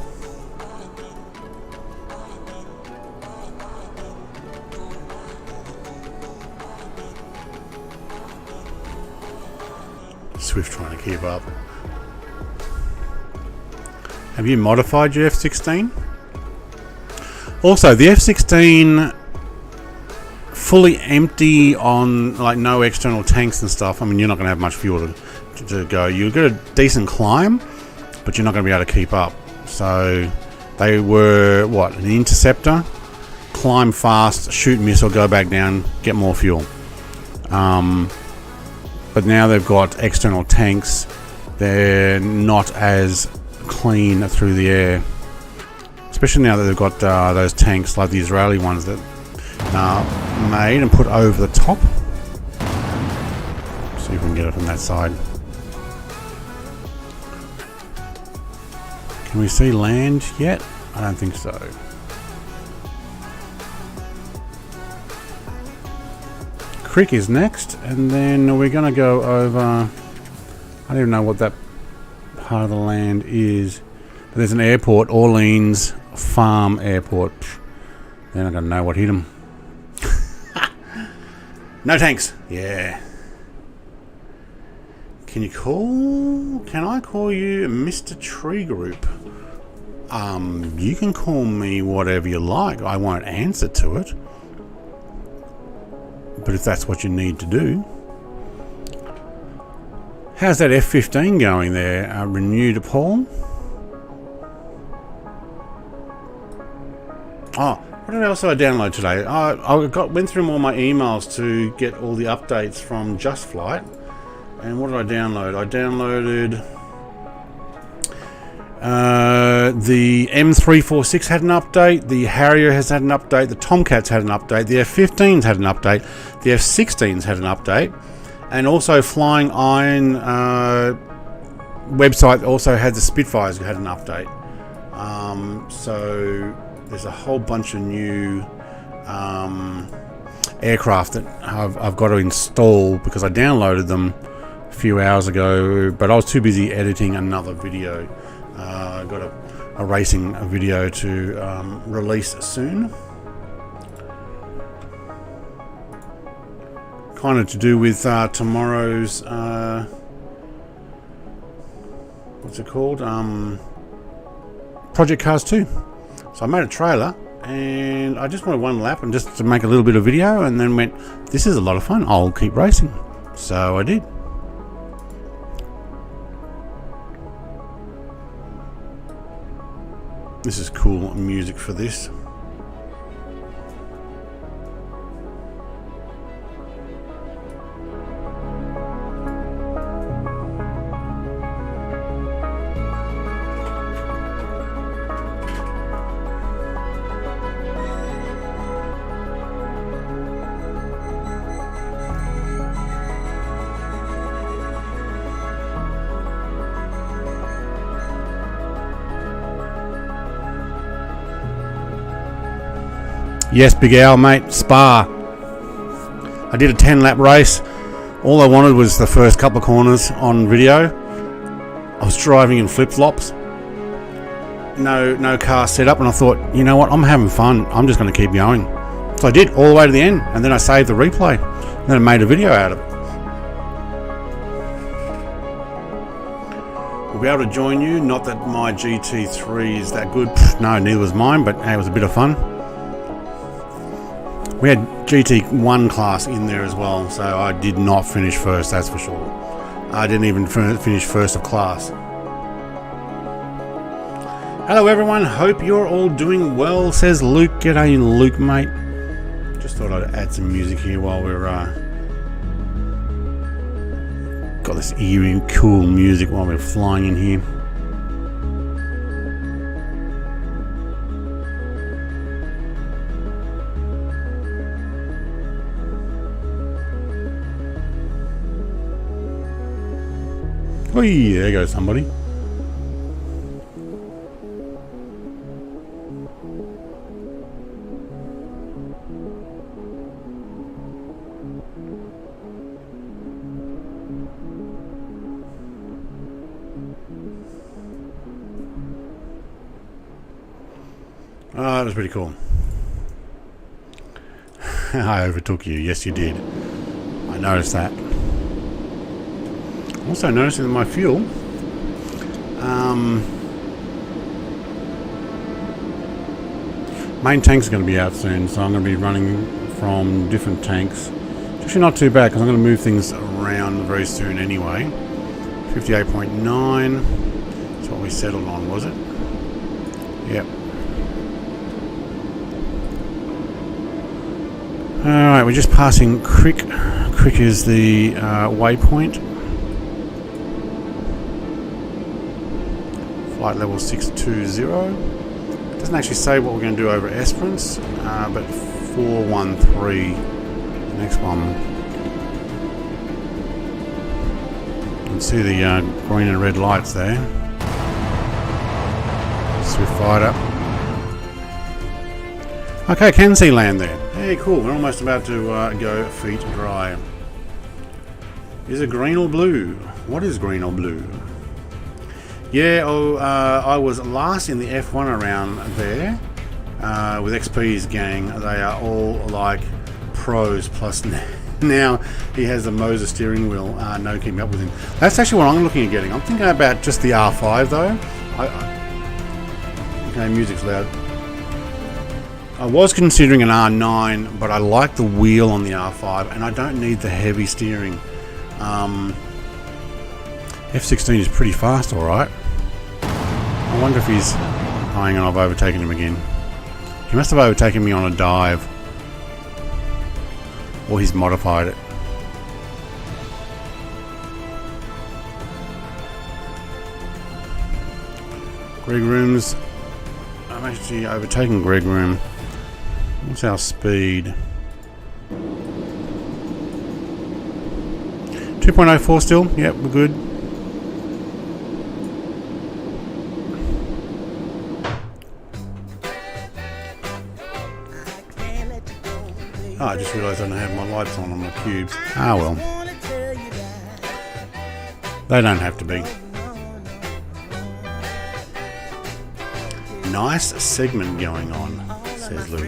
Swift trying to keep up. Have you modified your F-16? Also, the F-16 fully empty on like no external tanks and stuff. I mean, you're not going to have much fuel to go. You'll get a decent climb, but you're not going to be able to keep up. So they were what, an interceptor, climb fast, shoot missile, go back down, get more fuel. But now they've got external tanks. They're not as clean through the air, especially now that they've got those tanks like the Israeli ones that are made and put over the top. See if we can get it from that side. Can we see land yet? I don't think so. Creek is next, and then we're going to go over... I don't even know what that part of the land is. But there's an airport, Orleans Farm Airport. They're not going to know what hit them. No tanks. Yeah. Can I call you Mr. Tree Group? You can call me whatever you like. I won't answer to it. But if that's what you need to do. How's that F-15 going there? Renewed Paul? Oh, what else did I download today? I went through all my emails to get all the updates from Just Flight. And what did I download? I downloaded the M346 had an update, the Harrier has had an update, the Tomcats had an update, the F-15s had an update, the F-16s had an update, and also Flying Iron website also had the Spitfires had an update. So there's a whole bunch of new aircraft that I've got to install because I downloaded them a few hours ago, but I was too busy editing another video. I got a racing video to release soon. Kind of to do with tomorrow's what's it called? Project Cars 2. So I made a trailer and I just wanted one lap and just to make a little bit of video, and then went, this is a lot of fun, I'll keep racing. So I did. This is cool music for this. Yes, Big Al, mate. Spa. I did a 10-lap race. All I wanted was the first couple of corners on video. I was driving in flip-flops. No car set up, and I thought, you know what? I'm having fun. I'm just going to keep going. So I did all the way to the end, and then I saved the replay. And then I made a video out of it. We'll be able to join you. Not that my GT3 is that good. No, neither was mine, but hey, it was a bit of fun. We had GT1 class in there as well, so I did not finish first, that's for sure. I didn't even finish first of class. Hello everyone, hope you're all doing well, says Luke. G'day Luke, mate. Just thought I'd add some music here while we're got this eerie, cool music while we're flying in here. Oh, yeah, there goes somebody. Oh, that was pretty cool. I overtook you. Yes, you did. I noticed that. Also noticing that my fuel main tank's going to be out soon, so I'm going to be running from different tanks. It's actually not too bad because I'm going to move things around very soon anyway. 58.9 is what we settled on, was it? Yep. Alright, we're just passing Crick. Crick is the waypoint. Flight level 620. Doesn't actually say what we're going to do over Esperance, but 413, the next one. You can see the green and red lights there. Swift fighter. Okay, can see land there. Hey, cool. We're almost about to go feet dry. Is it green or blue? What is green or blue? Yeah, I was last in the F1 around there with XP's gang. They are all like pros, plus now he has the Moses steering wheel, no keeping up with him. That's actually what I'm looking at getting. I'm thinking about just the R5 though. Okay, music's loud. I was considering an R9, but I like the wheel on the R5 and I don't need the heavy steering. F16 is pretty fast, alright. I wonder if he's... Oh, hang on, I've overtaken him again. He must have overtaken me on a dive. Or he's modified it. Greg Rooms. I'm actually overtaking Greg Room. What's our speed? 2.04 still. Yep, we're good. Oh, I just realised I don't have my lights on the cubes. Ah well. They don't have to be. Nice segment going on, says Lou.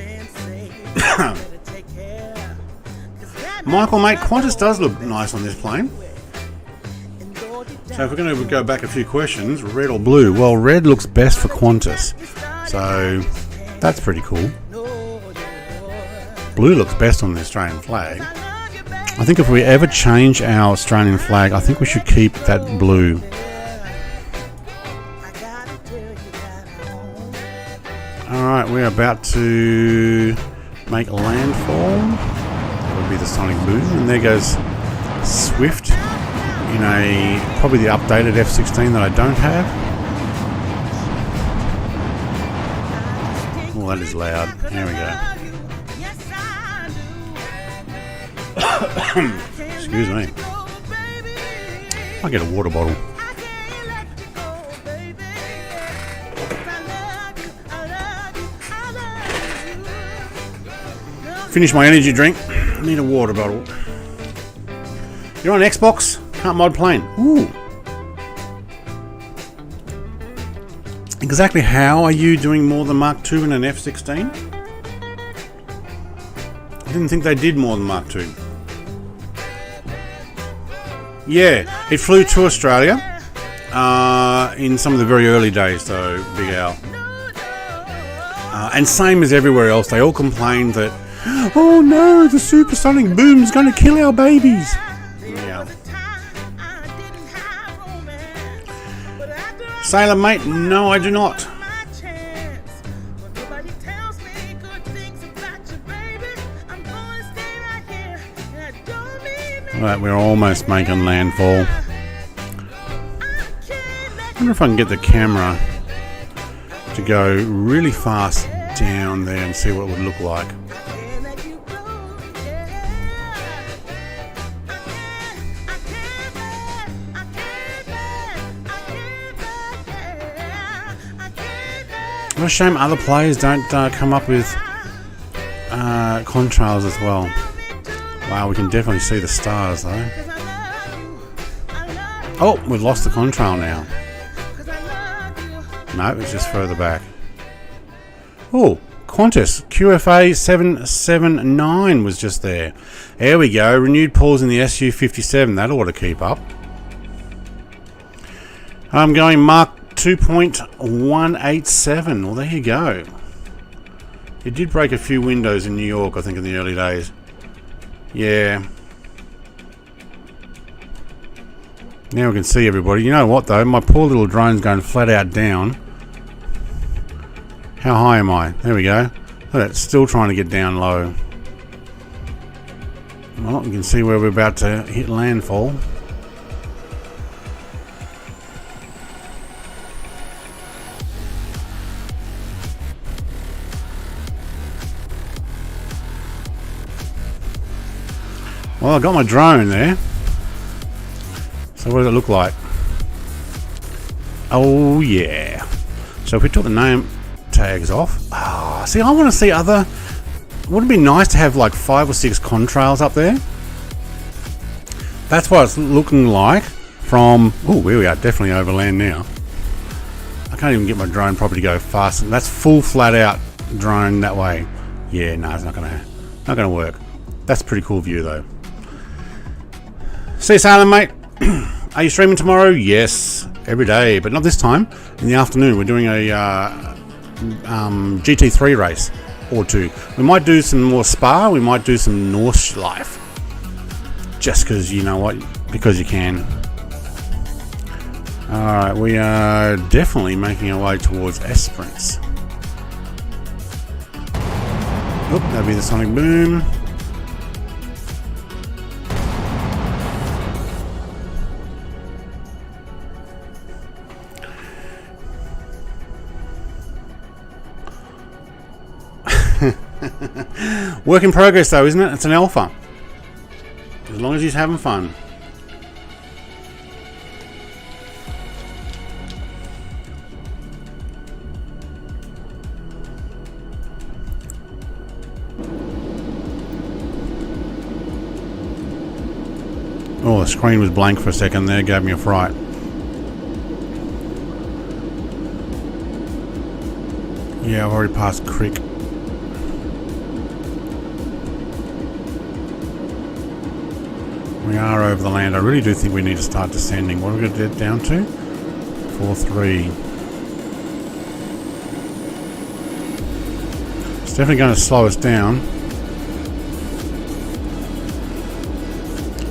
Michael, mate, Qantas does look nice on this plane. So if we're going to go back a few questions, red or blue? Well, red looks best for Qantas. So that's pretty cool. Blue looks best on the Australian flag. I think if we ever change our Australian flag, I think we should keep that blue. Alright, we're about to make a landfall. That would be the sonic boom. And there goes Swift in probably the updated F-16 that I don't have. Oh, that is loud. Here we go. Excuse me. I'll get a water bottle. Finish my energy drink. I need a water bottle. You're on Xbox? Can't mod plane. Ooh. Exactly how are you doing more than Mark II in an F-16? I didn't think they did more than Mark II. Yeah, it flew to Australia in some of the very early days, though, Big Al. And same as everywhere else, they all complained that, oh no, the supersonic boom's going to kill our babies. Yeah. Sailor mate, no, I do not. Alright, we're almost making landfall. I wonder if I can get the camera to go really fast down there and see what it would look like. What a shame other players don't come up with contrails as well. Wow, we can definitely see the stars though. Oh, we've lost the contrail now. No, it's just further back. Oh, Qantas QFA 779 was just there. There we go. Renewed pause in the SU-57. That ought to keep up. I'm going Mark 2.187. Well, there you go. It did break a few windows in New York, I think, in the early days. Yeah. Now we can see everybody. You know what, though? My poor little drone's going flat out down. How high am I? There we go. Look at that. Still trying to get down low. Well, you can see where we're about to hit landfall. Well, I got my drone there. So what does it look like? Oh yeah. So if we took the name tags off. See, I want to see other. Wouldn't it be nice to have like 5 or 6 contrails up there? That's what it's looking like from. Oh, here we are, definitely over land now. I can't even get my drone properly to go fast. That's full flat out drone that way. Yeah, no, it's not gonna work. That's a pretty cool view though. See you, Sailor mate. Are you streaming tomorrow? Yes, every day, but not this time. In the afternoon, we're doing a GT3 race or 2. We might do some more Spa. We might do some Norse life. Just because, you know what? Because you can. Alright, we are definitely making our way towards Esperance. Oop, that'll be the sonic boom. Work in progress though, isn't it? It's an alpha. As long as he's having fun. Oh, the screen was blank for a second there, gave me a fright. Yeah, I've already passed Crick. We are over the land. I really do think we need to start descending. What are we going to get down to? 4-3. It's definitely going to slow us down.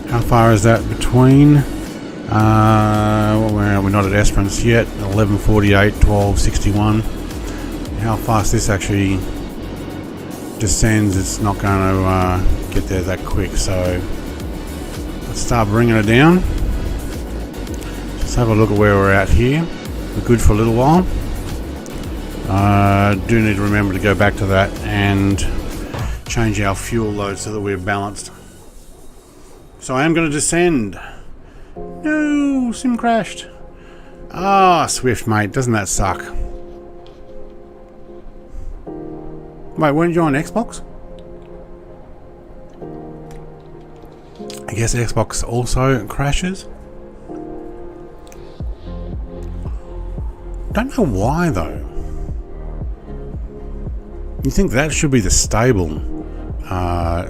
How far is that between? We're not at Esperance yet. 11:48, 12:61. How fast this actually descends, it's not going to get there that quick. So let's start bringing it down. Let's have a look at where we're at here. We're good for a little while. Do need to remember to go back to that and change our fuel load so that we're balanced. So I am going to descend. No, sim crashed. Ah, Swift, mate. Doesn't that suck? Wait, weren't you on Xbox? I guess Xbox also crashes. Don't know why though. You think that should be the stable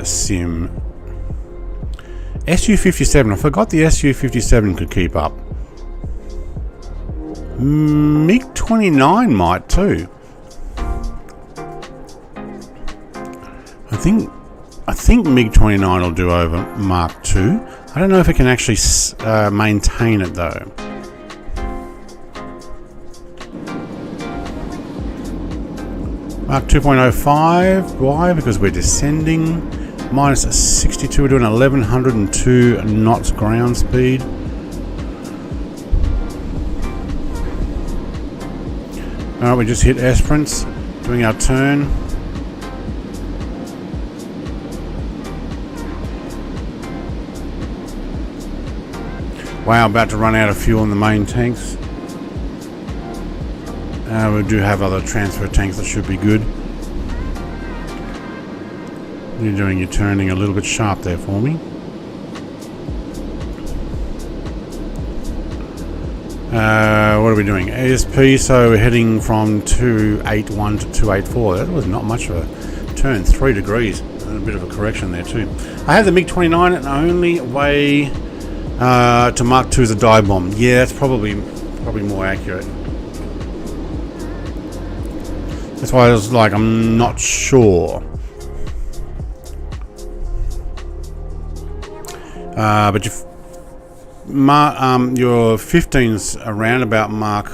sim. SU-57. I forgot the SU-57 could keep up. MiG-29 might too. I think MiG-29 will do over Mark II. I don't know if it can actually maintain it though. Mark 2.05. Why? Because we're descending. Minus 62. We're doing 1102 knots ground speed. Alright, we just hit Esperance. Doing our turn. Wow, about to run out of fuel in the main tanks. We do have other transfer tanks that should be good. You're doing your turning a little bit sharp there for me. What are we doing? ASP, so we're heading from 281 to 284. That was not much of a turn. 3 degrees. And a bit of a correction there too. I have the MiG-29 and only way to Mark II is a dive bomb. Yeah, that's probably more accurate. That's why I was like, I'm not sure. But your 15's around about Mark,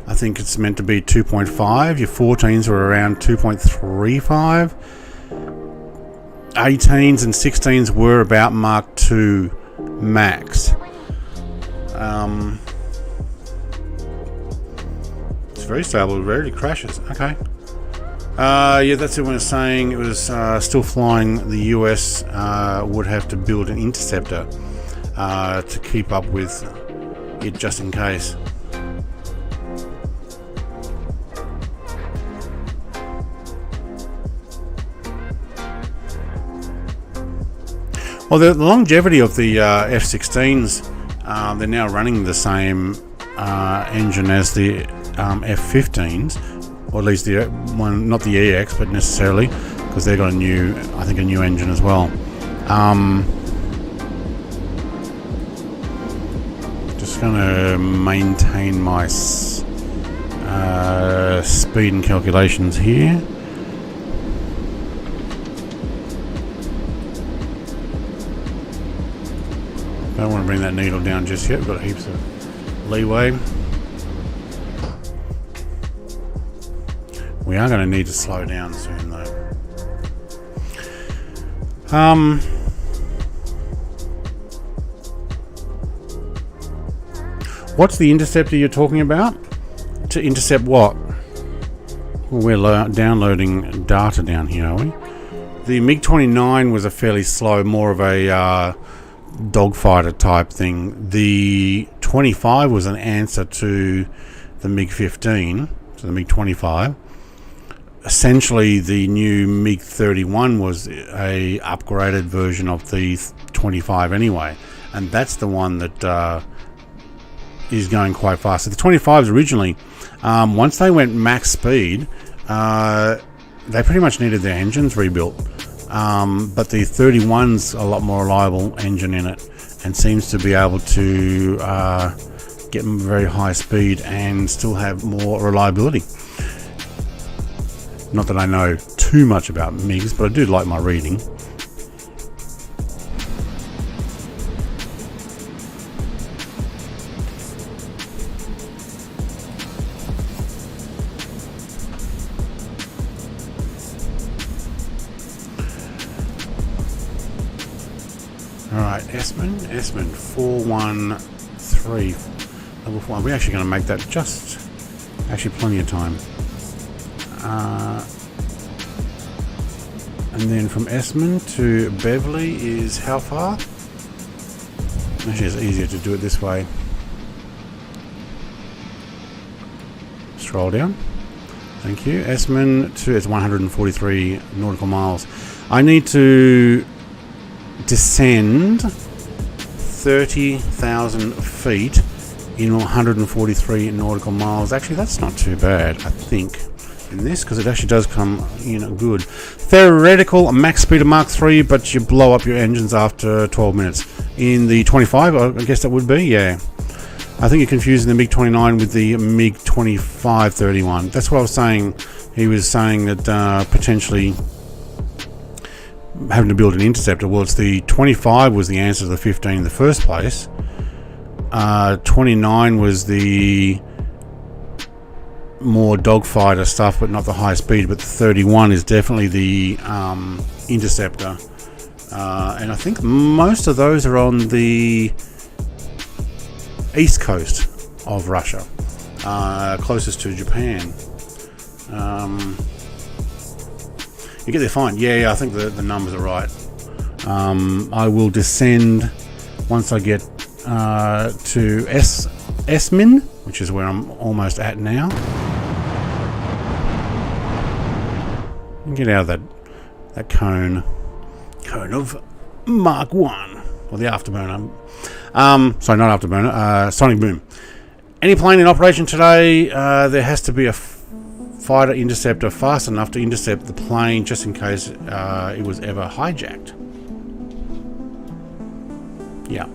I think it's meant to be 2.5. Your 14's are around 2.35. 18's and 16's were about Mark II max. It's very stable, it rarely crashes. Okay. Yeah, that's it when it's saying it was still flying. The US would have to build an interceptor to keep up with it just in case. Well, the longevity of the F-16s, they're now running the same engine as the F-15s. Or at least the one, not the EX, but necessarily, because they've got a new engine as well. Just going to maintain my speed and calculations here. Don't want to bring that needle down just yet. We've got heaps of leeway. We are going to need to slow down soon though. What's the interceptor you're talking about? To intercept what? Well, we're downloading data down here, are we? The MiG-29 was a fairly slow, more of a dogfighter type thing. The 25 was an answer to the MiG-15, so the MiG-25. Essentially, the new MiG-31 was a upgraded version of the 25 anyway, and that's the one that is going quite fast. So the 25s originally, once they went max speed, they pretty much needed their engines rebuilt. But the 31's a lot more reliable engine in it, and seems to be able to get very high speed and still have more reliability. Not that I know too much about MiGs, but I do like my reading. Alright, Esmond 413 level 4. We're actually going to make that just actually plenty of time. And then from Esmond to Beverley is how far? Actually, it's easier to do it this way. Scroll down. Thank you. Esmond to, it's 143 nautical miles. I need to descend 30,000 feet in 143 nautical miles. Actually, that's not too bad, I think, in this, because it actually does come in good. Theoretical max speed of Mark III, but you blow up your engines after 12 minutes. In the 25, I guess that would be, yeah. I think you're confusing the MiG-29 with the MiG-25-31. That's what I was saying. He was saying that potentially having to build an interceptor. Well, it's the 25 was the answer to the 15 in the first place. 29 was the more dogfighter stuff, but not the high speed. But the 31 is definitely the interceptor. And I think most of those are on the east coast of Russia, closest to Japan. You get there fine. Yeah, I think the numbers are right. I will descend once I get to Esmin, which is where I'm almost at now. And get out of that cone of Mark 1, or the afterburner. Sorry, not afterburner. Sonic Boom. Any plane in operation today, there has to be a fighter interceptor fast enough to intercept the plane, just in case it was ever hijacked. Yeah.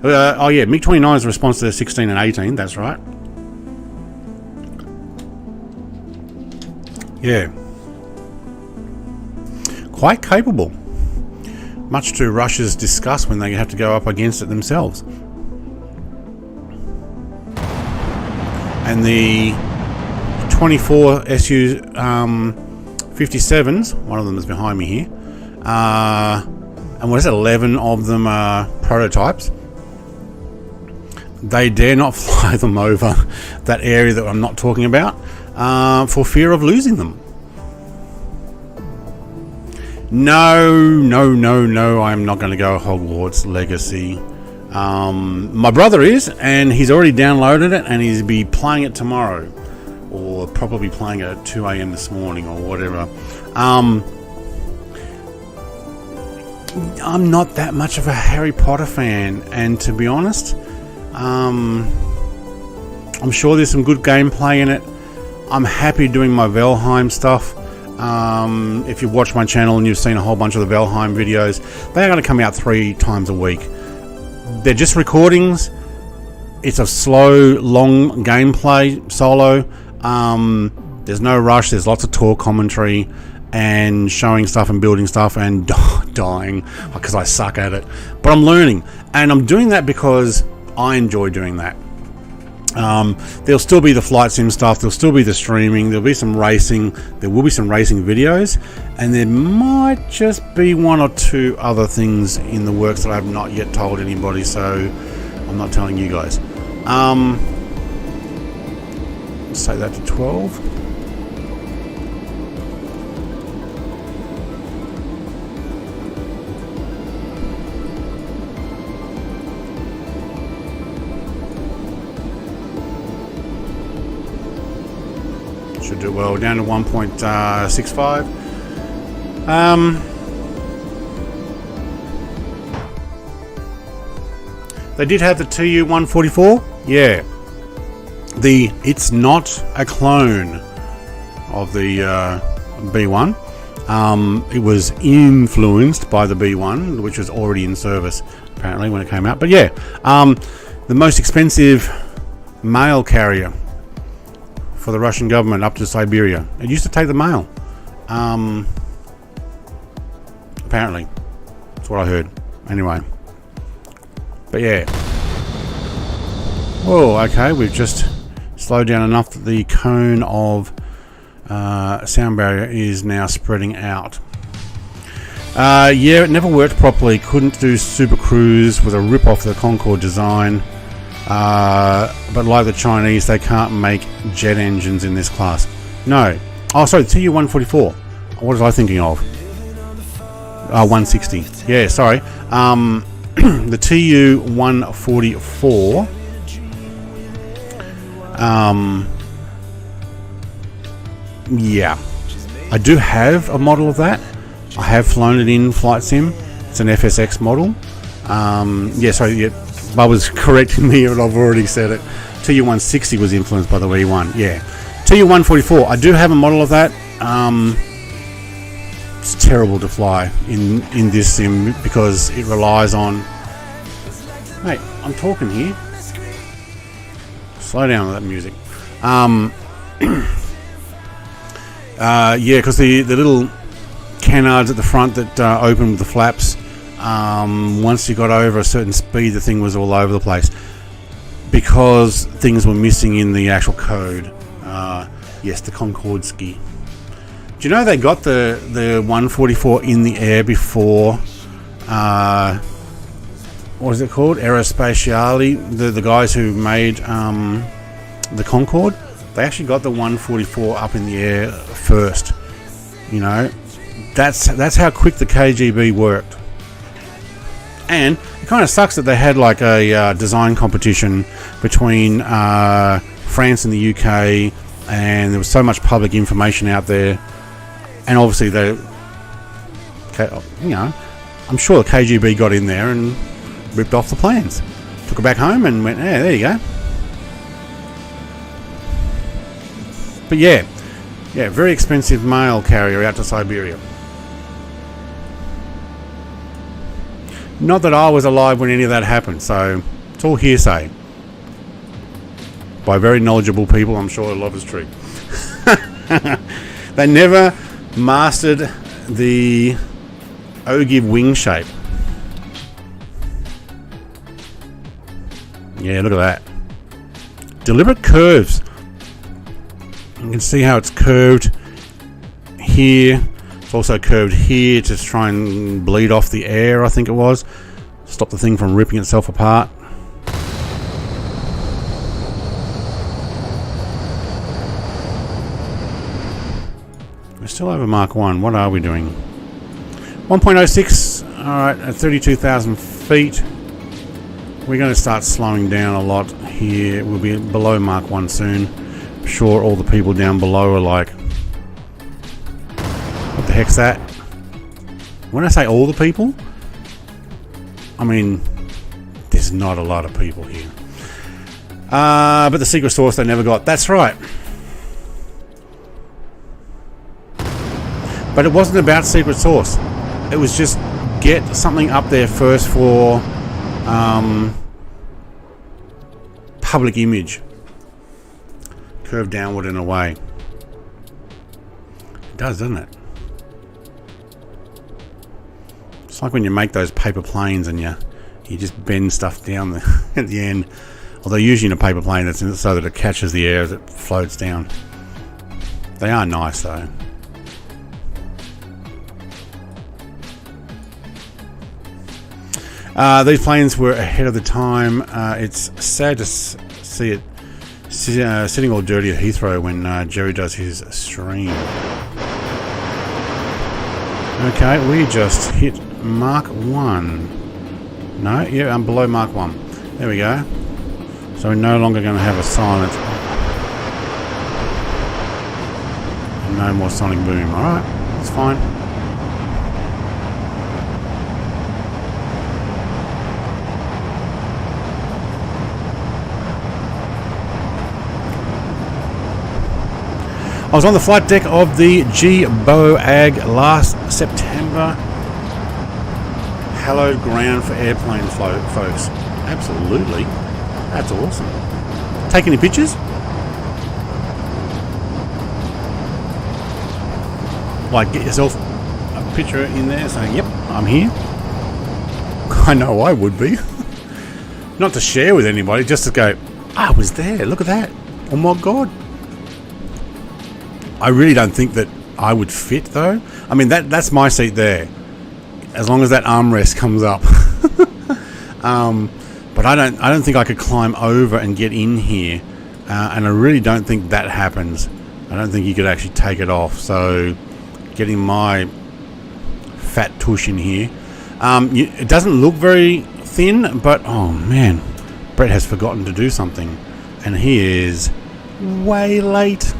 Oh yeah, MiG-29 is a response to the 16 and 18. That's right. Yeah. Quite capable. Much to Russia's disgust when they have to go up against it themselves. And the 24 Su 57s, one of them is behind me here, and what is it, 11 of them are prototypes. They dare not fly them over that area that I'm not talking about, for fear of losing them. No, I'm not going to go Hogwarts Legacy. My brother is, and he's already downloaded it, and he'll be playing it tomorrow, or probably playing it at 2 a.m. this morning, or whatever. I'm not that much of a Harry Potter fan, and to be honest, I'm sure there's some good gameplay in it. I'm happy doing my Valheim stuff. If you watch my channel and you've seen a whole bunch of the Valheim videos, they're going to come out 3 times a week. They're just recordings. It's a slow, long gameplay solo. There's no rush. There's lots of talk, commentary, and showing stuff and building stuff and dying because I suck at it. But I'm learning, and I'm doing that because I enjoy doing that. There'll still be the flight sim stuff. There'll still be the streaming. There'll be some racing. There will be some racing videos, and there might just be 1 or 2 other things in the works that I have not yet told anybody, so I'm not telling you guys. Set that to 12. Should do well. Down to 1.65. They did have the TU-144. Yeah. It's not a clone. of the B1. It was influenced by the B1, which was already in service apparently when it came out. But yeah, the most expensive mail carrier for the Russian government up to Siberia. It used to take the mail. Apparently, that's what I heard. Anyway, but yeah. Whoa, okay, we've just slowed down enough that the cone of sound barrier is now spreading out. Yeah, it never worked properly. Couldn't do Super Cruise. Was a rip off the Concorde design. But like the Chinese, they can't make jet engines in this class. No. Oh, sorry, the TU-144. What was I thinking of? 160. Yeah, sorry. The TU-144. Yeah. I do have a model of that. I have flown it in Flight Sim. It's an FSX model. Yeah, sorry, yeah, Bubba's correcting me, but I've already said it. TU-160 was influenced by the V1. Yeah. TU-144. I do have a model of that. It's terrible to fly in this sim because it relies on... Mate, I'm talking here. Slow down with that music. Yeah, because the little canards at the front that open with the flaps, once you got over a certain speed, the thing was all over the place because things were missing in the actual code. Yes, the Concorde ski. Do you know they got the 144 in the air before? What is it called? Aerospatiale. The guys who made the Concorde, they actually got the 144 up in the air first. You know, that's how quick the KGB worked. And it kind of sucks that they had like a design competition between France and the UK, and there was so much public information out there. And obviously they, you know, I'm sure the KGB got in there and ripped off the plans, took it back home and went, yeah, there you go. But yeah, very expensive mail carrier out to Siberia. Not that I was alive when any of that happened, so it's all hearsay by very knowledgeable people. I'm sure a lot is true. They never mastered the ogive wing shape. Yeah, look at that. Deliberate curves. You can see how it's curved here. It's also curved here to try and bleed off the air, I think it was. Stop the thing from ripping itself apart. We're still over Mark 1. What are we doing? 1.06. Alright, at 32,000 feet. We're going to start slowing down a lot here. We'll be below Mark 1 soon. I'm sure all the people down below are like, what the heck's that? When I say all the people, I mean, there's not a lot of people here. But the secret sauce they never got. That's right. But it wasn't about secret sauce. It was just get something up there first for public image. Curve downward in a way. It does, doesn't it? It's like when you make those paper planes and you just bend stuff down at the end. Although usually in a paper plane that's so that it catches the air as it floats down. They are nice though. These planes were ahead of the time. It's sad to see it sitting all dirty at Heathrow when Jerry does his stream. Okay, we just hit Mark 1. No, yeah, I'm below Mark 1. There we go. So we're no longer going to have a silent. And no more sonic boom. Alright, that's fine. I was on the flight deck of the GBOAG last September. Hallowed ground for airplanes, folks. Absolutely. That's awesome. Take any pictures? Like, get yourself a picture in there saying, yep, I'm here. I know I would be. Not to share with anybody, just to go, I was there, look at that. Oh my god. I really don't think that I would fit though. I mean, that's my seat there. As long as that armrest comes up. But I don't think I could climb over and get in here. And I really don't think that happens. I don't think you could actually take it off. So getting my fat tush in here. It doesn't look very thin, but oh man, Brett has forgotten to do something. And he is way late.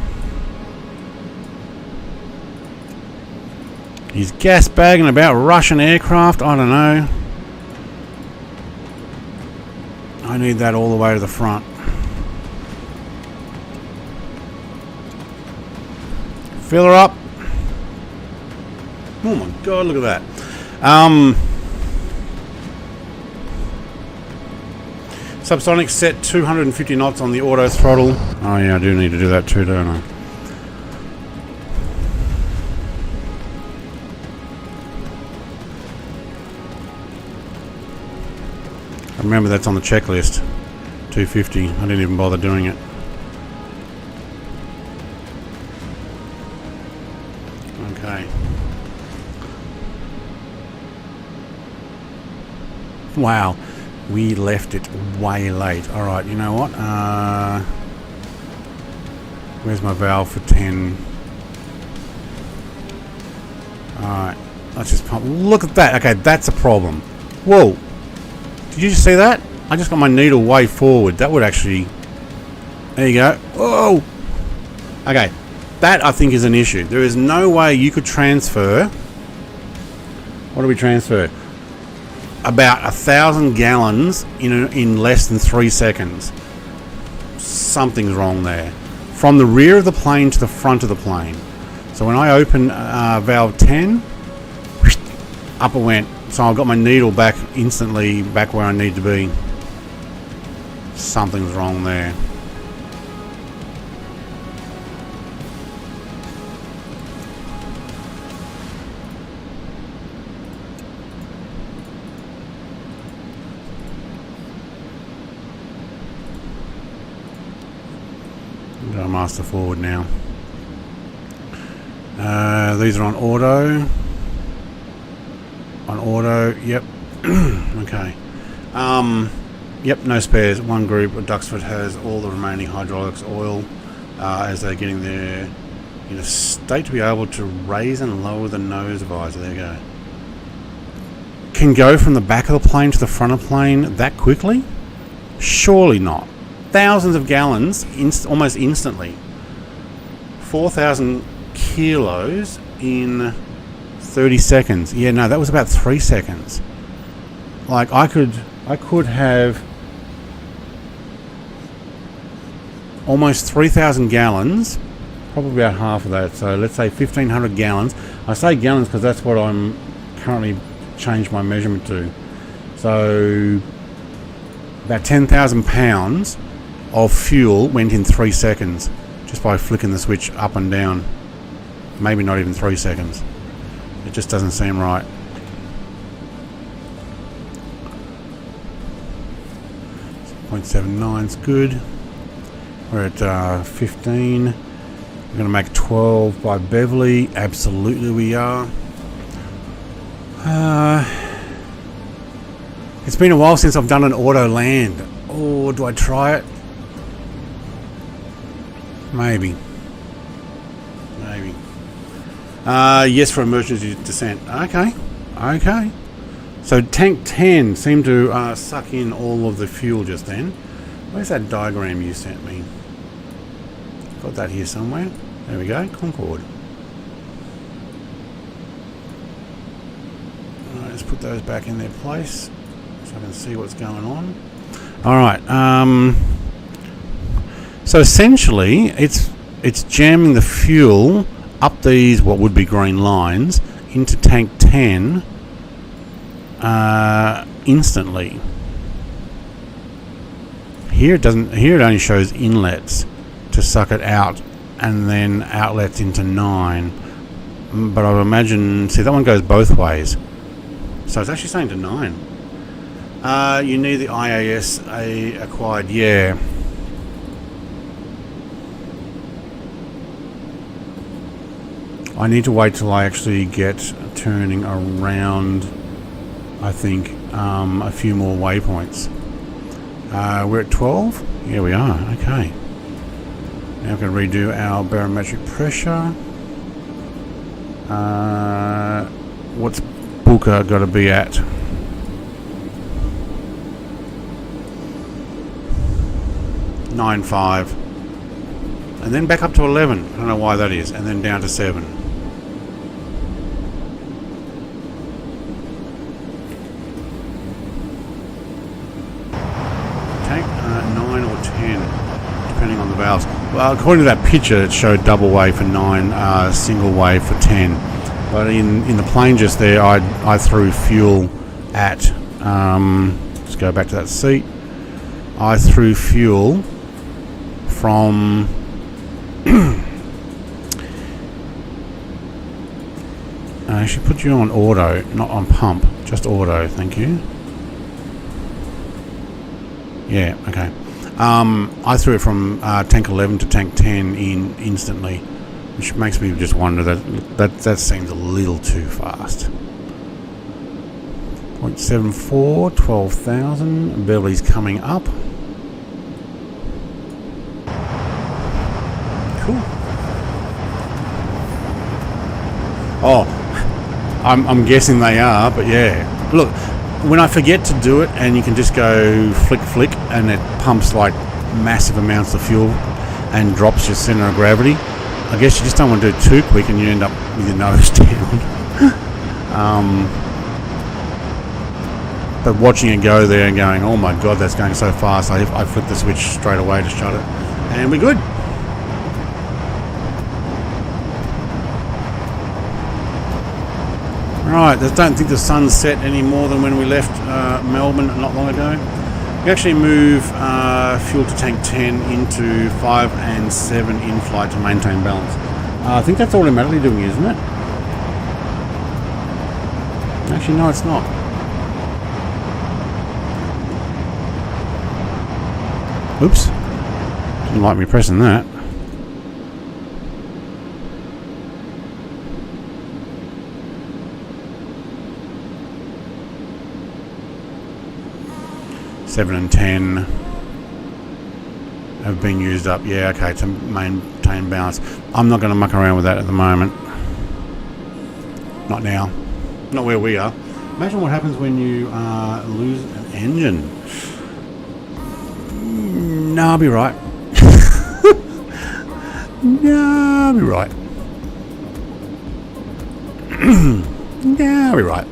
He's gas bagging about Russian aircraft. I don't know. I need that all the way to the front. Fill her up. Oh my god, look at that. Subsonic set 250 knots on the auto throttle. Oh yeah, I do need to do that too, don't I? Remember, that's on the checklist. 250. I didn't even bother doing it. Okay. Wow. We left it way late. Alright, you know what? Where's my valve for 10? Alright. Let's just pump. Look at that. Okay, that's a problem. Whoa. Did you just see that? I just got my needle way forward. That would actually... There you go. Whoa! Okay. That, I think, is an issue. There is no way you could transfer... What do we transfer? About 1,000 gallons in less than 3 seconds. Something's wrong there. From the rear of the plane to the front of the plane. So when I open valve 10... Up it went. So I've got my needle back instantly, back where I need to be. Something's wrong there. I'm going to master forward now. These are on auto. On auto, yep. Okay. Yep, no spares. One group of Duxford has all the remaining hydraulics oil as they're getting there in a state to be able to raise and lower the nose visor. There you go. Can go from the back of the plane to the front of the plane that quickly? Surely not. Thousands of gallons almost instantly. 4,000 kilos in 30 seconds. Yeah, no, that was about 3 seconds. Like I could have almost 3,000 gallons, probably about half of that. So let's say 1,500 gallons. I say gallons because that's what I'm currently changed my measurement to. So about 10,000 pounds of fuel went in 3 seconds just by flicking the switch up and down. Maybe not even 3 seconds. It just doesn't seem right. .79 is good. We're at 15. We're going to make 12 by Beverly. Absolutely we are. It's been a while since I've done an auto land. Oh, do I try it? Maybe. Yes, for emergency descent. Okay. So tank 10 seemed to suck in all of the fuel just then. Where's that diagram you sent me? Got that here somewhere. There we go. Concorde. Alright, let's put those back in their place so I can see what's going on. Alright. So essentially, it's it's jamming the fuel up these what would be green lines into tank 10 instantly. Here it doesn't. Here it only shows inlets to suck it out, and then outlets into 9. But I would imagine, see, that one goes both ways, so it's actually saying to 9. You need the IAS acquired, yeah. I need to wait till I actually get turning around, I think, a few more waypoints. We're at 12? Yeah, we are. Okay. Now we can redo our barometric pressure. What's Booker got to be at? .95, and then back up to 11. I don't know why that is, and then down to 7. Take 9 or 10, depending on the valves. Well, according to that picture, it showed double wave for 9, single wave for 10. But in the plane just there, I threw fuel at. Let's go back to that seat. I threw fuel from I should put you on auto, not on pump, just auto, thank you. Yeah, okay. I threw it from tank 11 to tank 10 in instantly, which makes me just wonder that seems a little too fast. 0.74, 12,000. Beverly's coming up. Cool. Oh, I'm guessing they are, but yeah. Look, when I forget to do it, and you can just go flick, and it pumps like massive amounts of fuel and drops your center of gravity. I guess you just don't want to do it too quick, and you end up with your nose down. But watching it go there and going, oh my god, that's going so fast, I flipped the switch straight away to shut it, and we're good. Right, I don't think the sun's set any more than when we left Melbourne not long ago. We actually move fuel to tank 10 into 5 and 7 in flight to maintain balance. I think that's automatically doing, isn't it? Actually, no, it's not. Oops. Didn't like me pressing that. Seven and 10 have been used up. Yeah, okay, to maintain balance. I'm not going to muck around with that at the moment. Not now. Not where we are. Imagine what happens when you lose an engine. No, I'll be right. No, I'll be right. Yeah, I'll be right.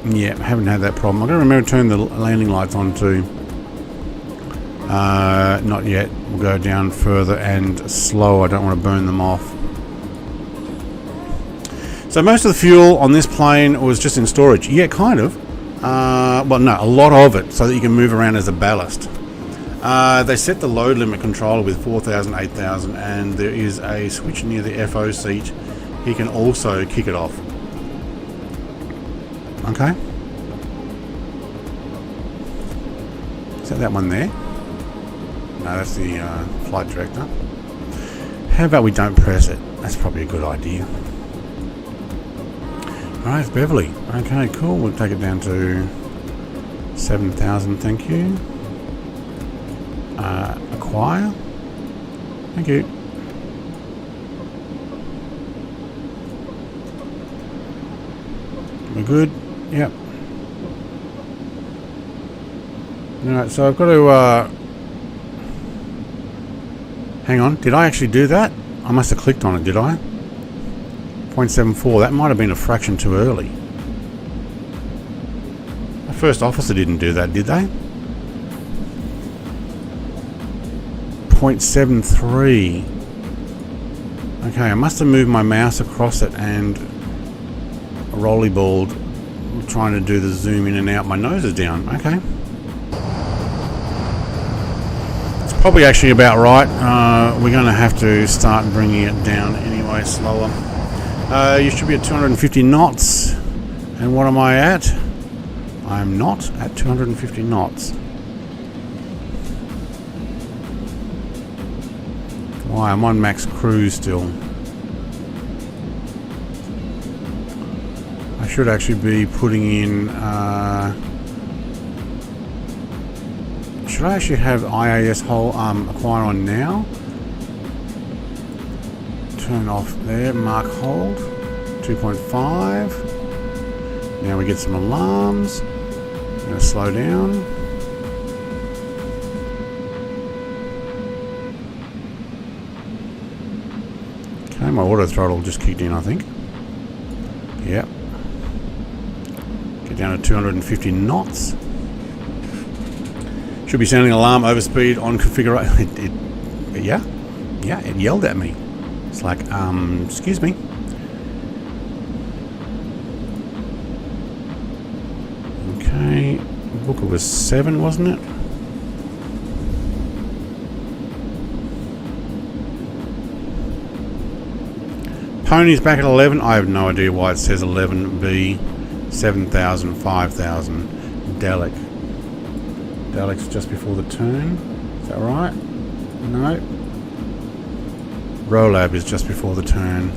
Yeah, haven't had that problem. I'm going to remember to turn the landing lights on too. Not yet. We'll go down further and slow. I don't want to burn them off. So most of the fuel on this plane was just in storage. Yeah, kind of. Well, no, a lot of it, so that you can move around as a ballast. They set the load limit controller with 4,000, 8,000, and there is a switch near the FO seat. He can also kick it off. Okay. Is that one there? No, that's the flight director. How about we don't press it? That's probably a good idea. Alright, it's Beverly. Okay, cool. We'll take it down to 7,000, thank you. Acquire. Thank you. We're good. Yep. Alright, so I've got to hang on, did I actually do that? I must have clicked on it, did I? 0.74, that might have been a fraction too early. The first officer didn't do that, did they? 0.73. Okay, I must have moved my mouse across it and rollyballed trying to do the zoom in and out. My nose is down. Okay. It's probably actually about right. We're going to have to start bringing it down anyway, slower. You should be at 250 knots. And what am I at? I'm not at 250 knots. Why? I'm on max cruise still. I should actually be putting in... should I actually have IAS acquire on now? Turn off there, mark hold. 2.5. Now we get some alarms. I'm going to slow down. Okay, my auto throttle just kicked in, I think. Yep. Get down to 250 knots. Should be sounding alarm overspeed on configuration. Yeah, it yelled at me. It's like, excuse me. Okay, Booker was 7, wasn't it? Pony's back at 11. I have no idea why it says 11B, 7,000, 5,000. Delic. Delic's just before the turn. Is that right? No. Rolab is just before the turn.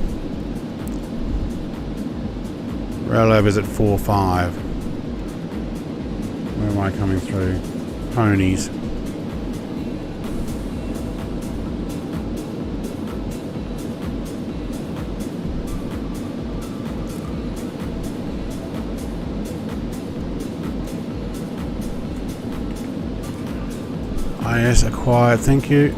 Rolab is at 4.5. Where am I coming through? Ponies. IS acquired, thank you.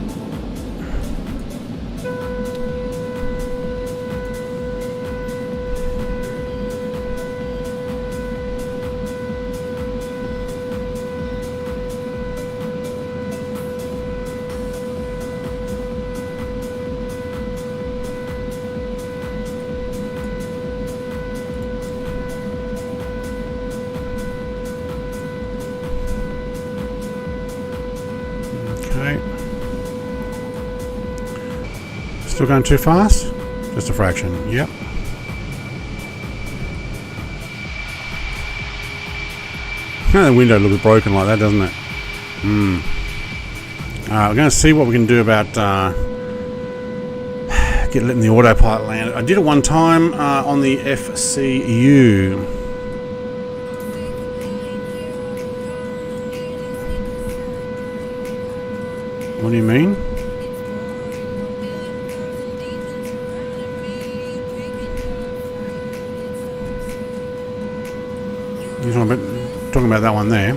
Still going too fast? Just a fraction, yep. The window looks broken like that, doesn't it? Alright, we're going to see what we can do about letting the autopilot land. I did it one time on the FCU. What do you mean? Talking about that one there.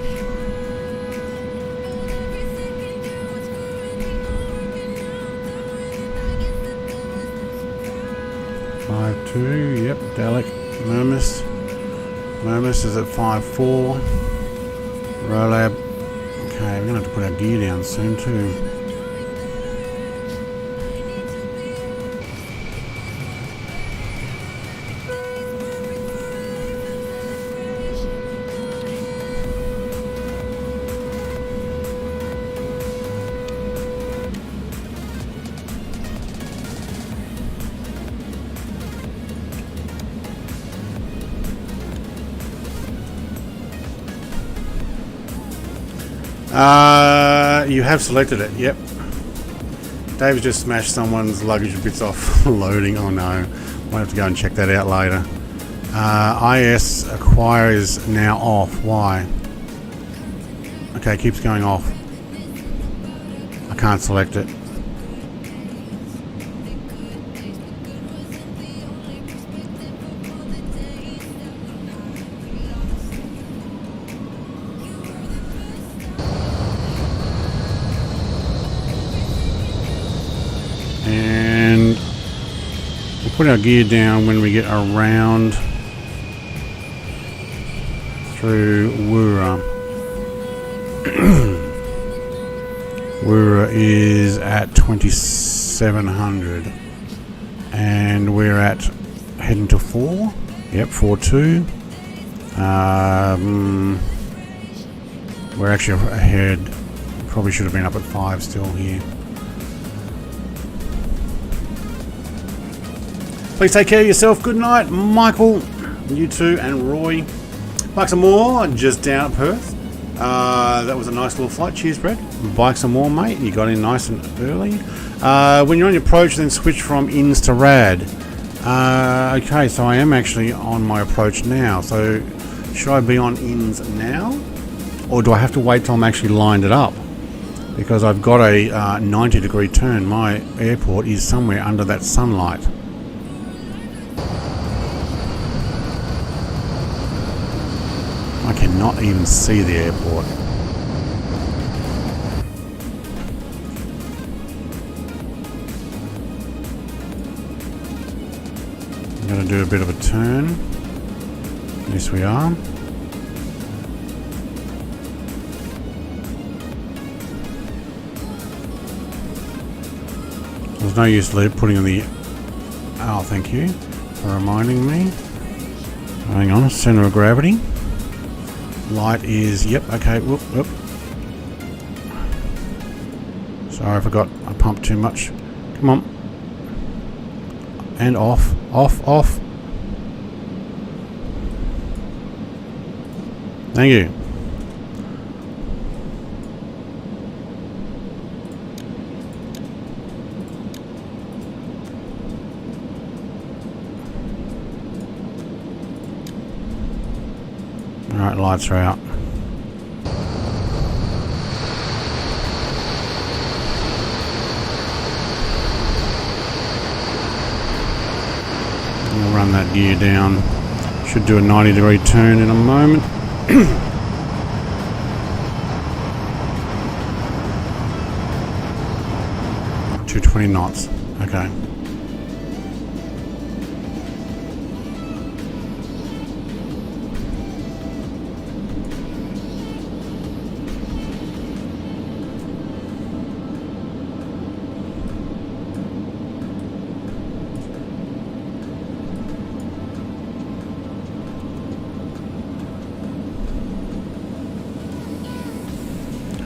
Five 2, yep, Dalek, Murmus. Murmus is at 5.4. Rolab. Okay, we're gonna have to put our gear down soon too. You have selected it, yep. Dave's just smashed someone's luggage bits off loading. Oh no, we'll have to go and check that out later. IS acquire is now off. Why? Okay, it keeps going off. I can't select it. And we'll put our gear down when we get around through Woora. Wura is at 2700. And we're at heading to 4. Yep, 4.2. We're actually ahead. Probably should have been up at 5 still here. Please take care of yourself. Good night, Michael, you too, and Roy. Bikes and more, just down at Perth. That was a nice little flight. Cheers, Brett. Bikes and more, mate. You got in nice and early. When you're on your approach, then switch from ins to rad. Okay, so I am actually on my approach now. So should I be on ins now? Or do I have to wait till I'm actually lined it up? Because I've got a 90-degree turn. My airport is somewhere under that sunlight. I cannot even see the airport. I'm going to do a bit of a turn. Yes, we are. There's no use putting on the... Oh, thank you for reminding me. Hang on, center of gravity. Light is... Yep, okay, whoop, whoop. Sorry, I forgot. I pumped too much. Come on. And off, off, off. Thank you. Alright, lights are out. I'll run that gear down. Should do a 90-degree turn in a moment. 220 knots. Okay.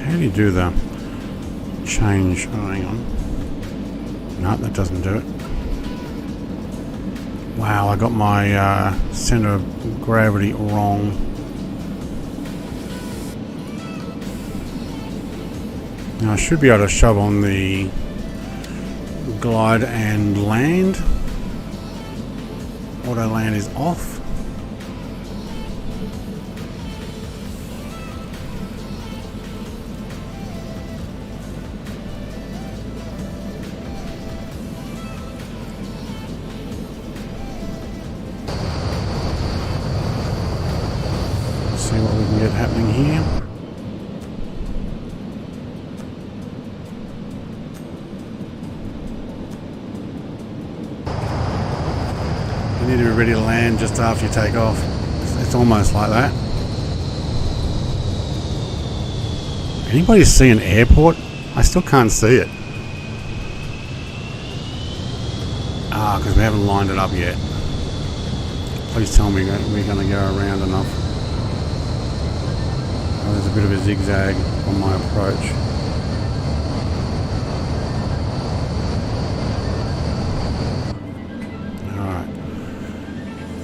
How do you do the change? Oh, hang on. No, that doesn't do it. Wow, I got my center of gravity wrong. Now I should be able to shove on the glide and land. Auto land is off. See what we can get happening here. You need to be ready to land just after you take off. It's almost like that. Anybody see an airport? I still can't see it. Ah, because we haven't lined it up yet. Please tell me we're going to go around enough. Oh, there's a bit of a zigzag on my approach. Alright.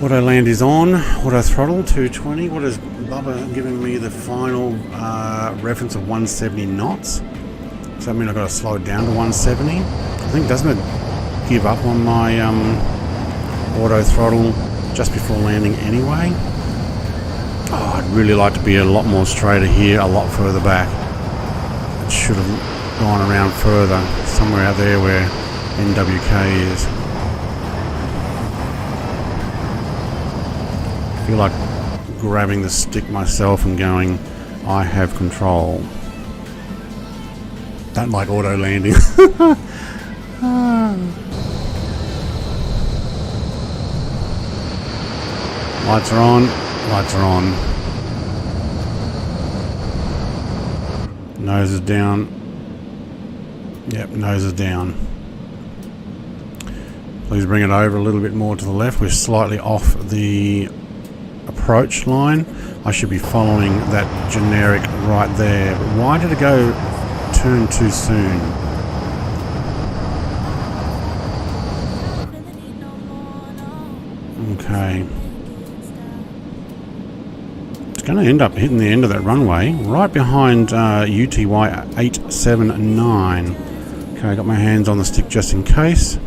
Auto land is on. Auto throttle 220. What is Bubba giving me the final reference of 170 knots? Does that mean I've got to slow it down to 170? I think, doesn't it give up on my auto throttle just before landing anyway? Oh, I'd really like to be a lot more straighter here, a lot further back. It should have gone around further, somewhere out there where NWK is. I feel like grabbing the stick myself and going, I have control. Don't like auto landing. Lights are on. Lights are on. Nose is down. Yep, nose is down. Please bring it over a little bit more to the left. We're slightly off the approach line. I should be following that generic right there. But why did it go turn too soon? Okay. It's going to end up hitting the end of that runway, right behind UTY 879. Okay, I got my hands on the stick just in case.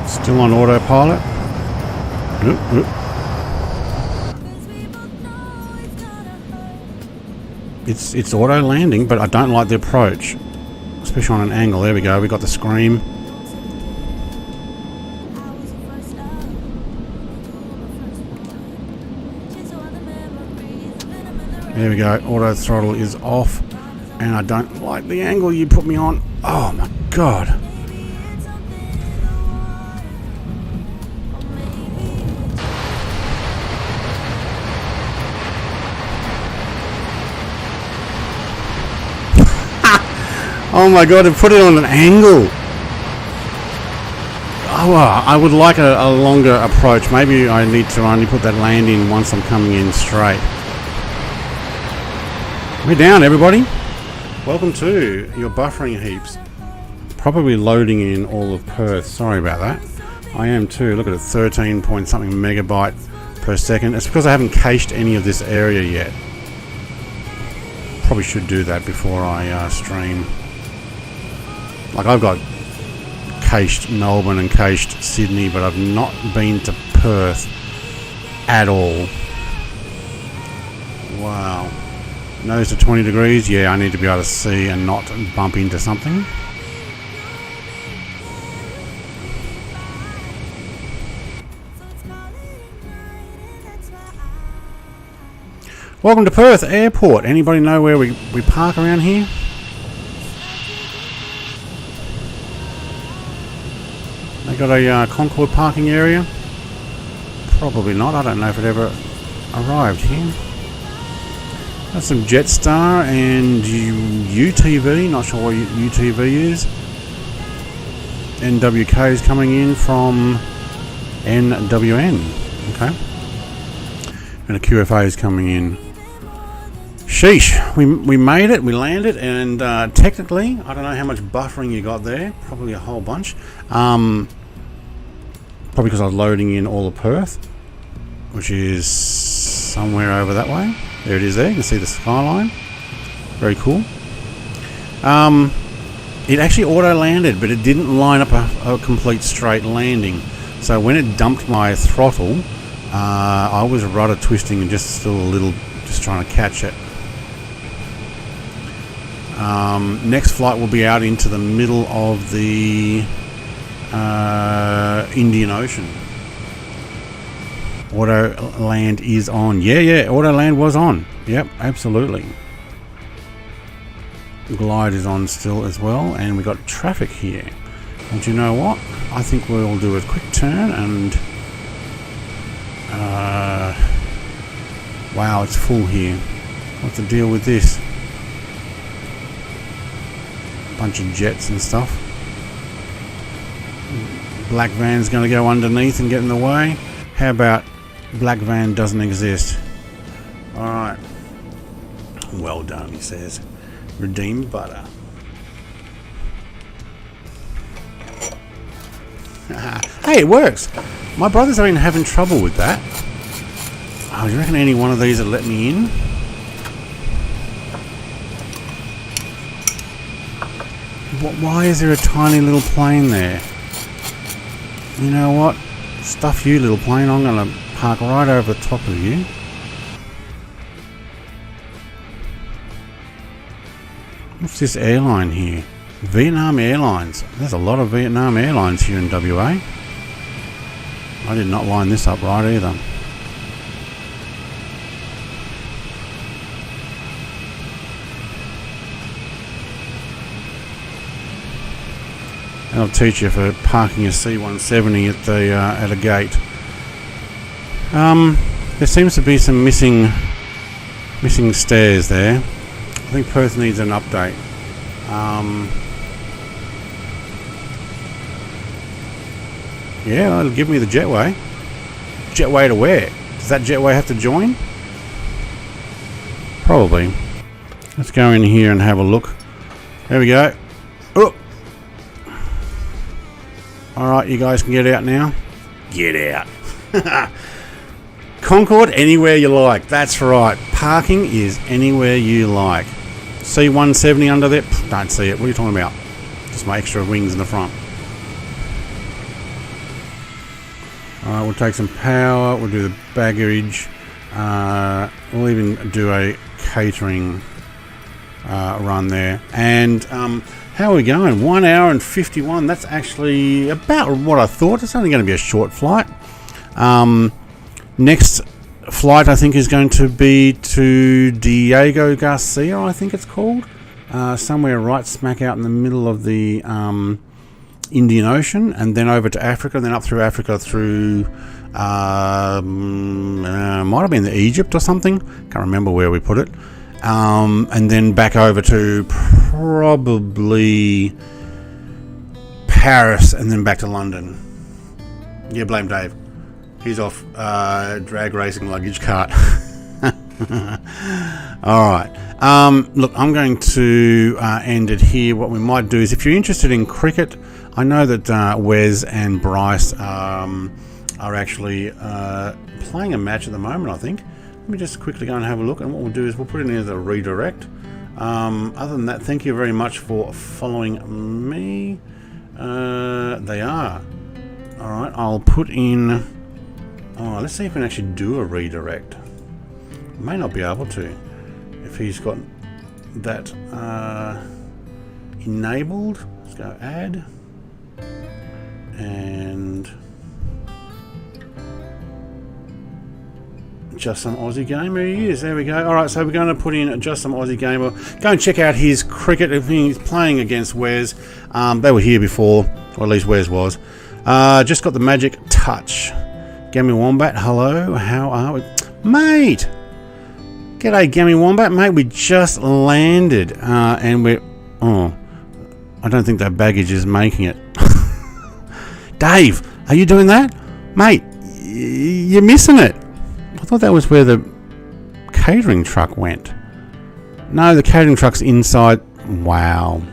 Still on autopilot. Oop, oop. It's auto landing, but I don't like the approach, especially on an angle. There we go. We got the scream. There we go. Auto throttle is off, and I don't like the angle you put me on. Oh my god. Oh my god, it put it on an angle. Oh, I would like a longer approach. Maybe I need to only put that land in once I'm coming in straight. We're down, everybody. Welcome to your buffering heaps. Probably loading in all of Perth. Sorry about that. I am too. Look at it, 13 point something megabyte per second. It's because I haven't cached any of this area yet. Probably should do that before I stream. Like, I've got cached Melbourne and cached Sydney, but I've not been to Perth at all. Wow. Nose to 20 degrees. Yeah, I need to be able to see and not bump into something. Welcome to Perth Airport. Anybody know where we park around here? They got a Concorde parking area? Probably not. I don't know if it ever arrived here. Got some Jetstar and UTV. Not sure what UTV is. NWK is coming in from NWN. Okay. And a QFA is coming in. Sheesh, we made it, we landed, and technically, I don't know how much buffering you got there, probably a whole bunch. Probably because I was loading in all of Perth, which is somewhere over that way. There it is there, you can see the skyline. Very cool. It actually auto-landed, but it didn't line up a complete straight landing. So when it dumped my throttle, I was rudder twisting and just still a little, just trying to catch it. Next flight will be out into the middle of the Indian Ocean. Auto land is on. Yeah, auto land was on. Yep, absolutely. Glide is on still as well, and we got traffic here. And you know what? I think we'll do a quick turn and wow, it's full here. What's the deal with this? Bunch of jets and stuff. Black van's going to go underneath and get in the way. How about black van doesn't exist? Alright. Well done, he says. Redeemed butter. Hey, it works. My brothers have been having trouble with that. Oh, do you reckon any one of these will let me in? Why is there a tiny little plane there? You know what? Stuff you, little plane. I'm going to park right over the top of you. What's this airline here? Vietnam Airlines. There's a lot of Vietnam Airlines here in WA. I did not line this up right either. That'll teach you for parking a C170 at the at a gate. There seems to be some missing stairs there. I think Perth needs an update. Yeah, it'll give me the jetway. Jetway to where? Does that jetway have to join? Probably. Let's go in here and have a look. There we go. Oh. Alright, you guys can get out now. Get out. Concorde, anywhere you like. That's right. Parking is anywhere you like. C170 under there? Pff, don't see it. What are you talking about? Just my extra wings in the front. Alright, we'll take some power. We'll do the baggage. We'll even do a catering run there. And how are we going? 1 hour and 51. That's actually about what I thought. It's only going to be a short flight. Next flight, I think, is going to be to Diego Garcia, I think it's called. Somewhere right smack out in the middle of the Indian Ocean, and then over to Africa, and then up through Africa through might have been Egypt or something. Can't remember where we put it. And then back over to probably Paris, and then back to London. Yeah, blame Dave. He's off drag racing luggage cart. Alright. Look, I'm going to end it here. What we might do is, if you're interested in cricket, I know that Wes and Bryce are actually playing a match at the moment, I think. Let me just quickly go and have a look, and what we'll do is we'll put it in as a redirect. Other than that, thank you very much for following me. They are. Alright, I'll put in... Oh, let's see if we can actually do a redirect. May not be able to. If he's got that enabled. Let's go add. And... Just Some Aussie Gamer, he is. There we go. Alright, so we're going to put in Just Some Aussie Gamer. Go and check out his cricket. He's playing against Wes. They were here before, or at least Wes was. Just got the magic touch. Gammy Wombat, hello. How are we? Mate! G'day, Gammy Wombat. Mate, we just landed. And we're... Oh, I don't think that baggage is making it. Dave, are you doing that? Mate, you're missing it. I thought that was where the catering truck went. No, the catering truck's inside. Wow.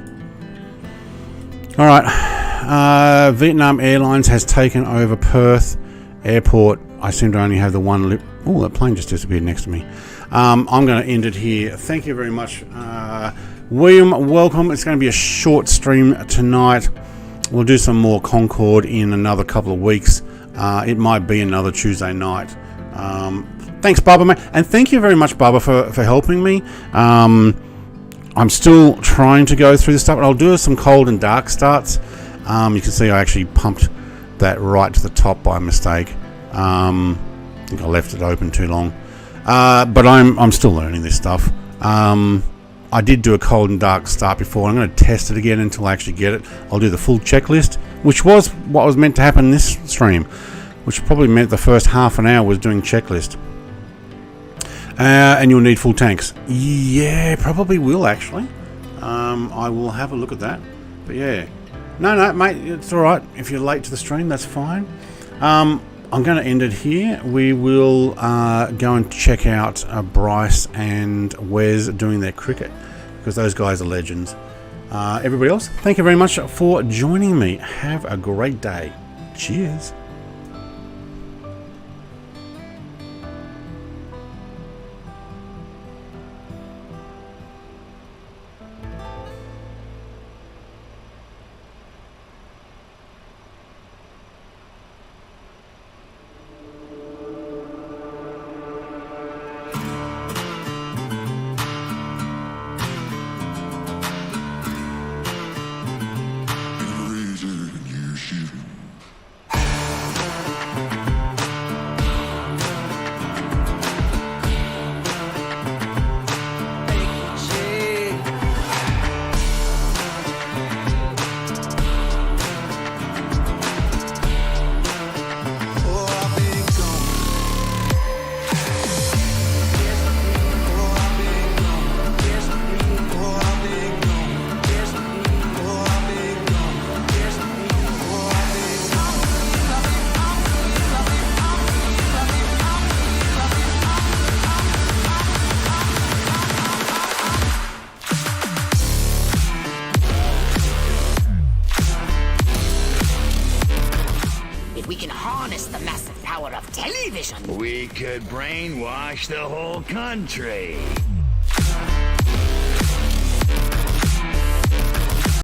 Alright. Vietnam Airlines has taken over Perth Airport. I seem to only have the one lip. Oh, that plane just disappeared next to me. I'm going to end it here. Thank you very much. William, welcome. It's going to be a short stream tonight. We'll do some more Concorde in another couple of weeks. It might be another Tuesday night. Thanks, Bubba, mate. And thank you very much, Bubba, for helping me. I'm still trying to go through this stuff, but I'll do some cold and dark starts. You can see I actually pumped that right to the top by mistake. I think I left it open too long. But I'm still learning this stuff. I did do a cold and dark start before. I'm going to test it again until I actually get it. I'll do the full checklist, which was what was meant to happen in this stream, which probably meant the first half an hour was doing checklist. And you'll need full tanks. Yeah, probably will actually. I will have a look at that. But yeah. No, mate, it's alright. If you're late to the stream, that's fine. I'm going to end it here. We will go and check out Bryce and Wes doing their cricket, because those guys are legends. Everybody else, thank you very much for joining me. Have a great day. Cheers. power of television. We could brainwash the whole country.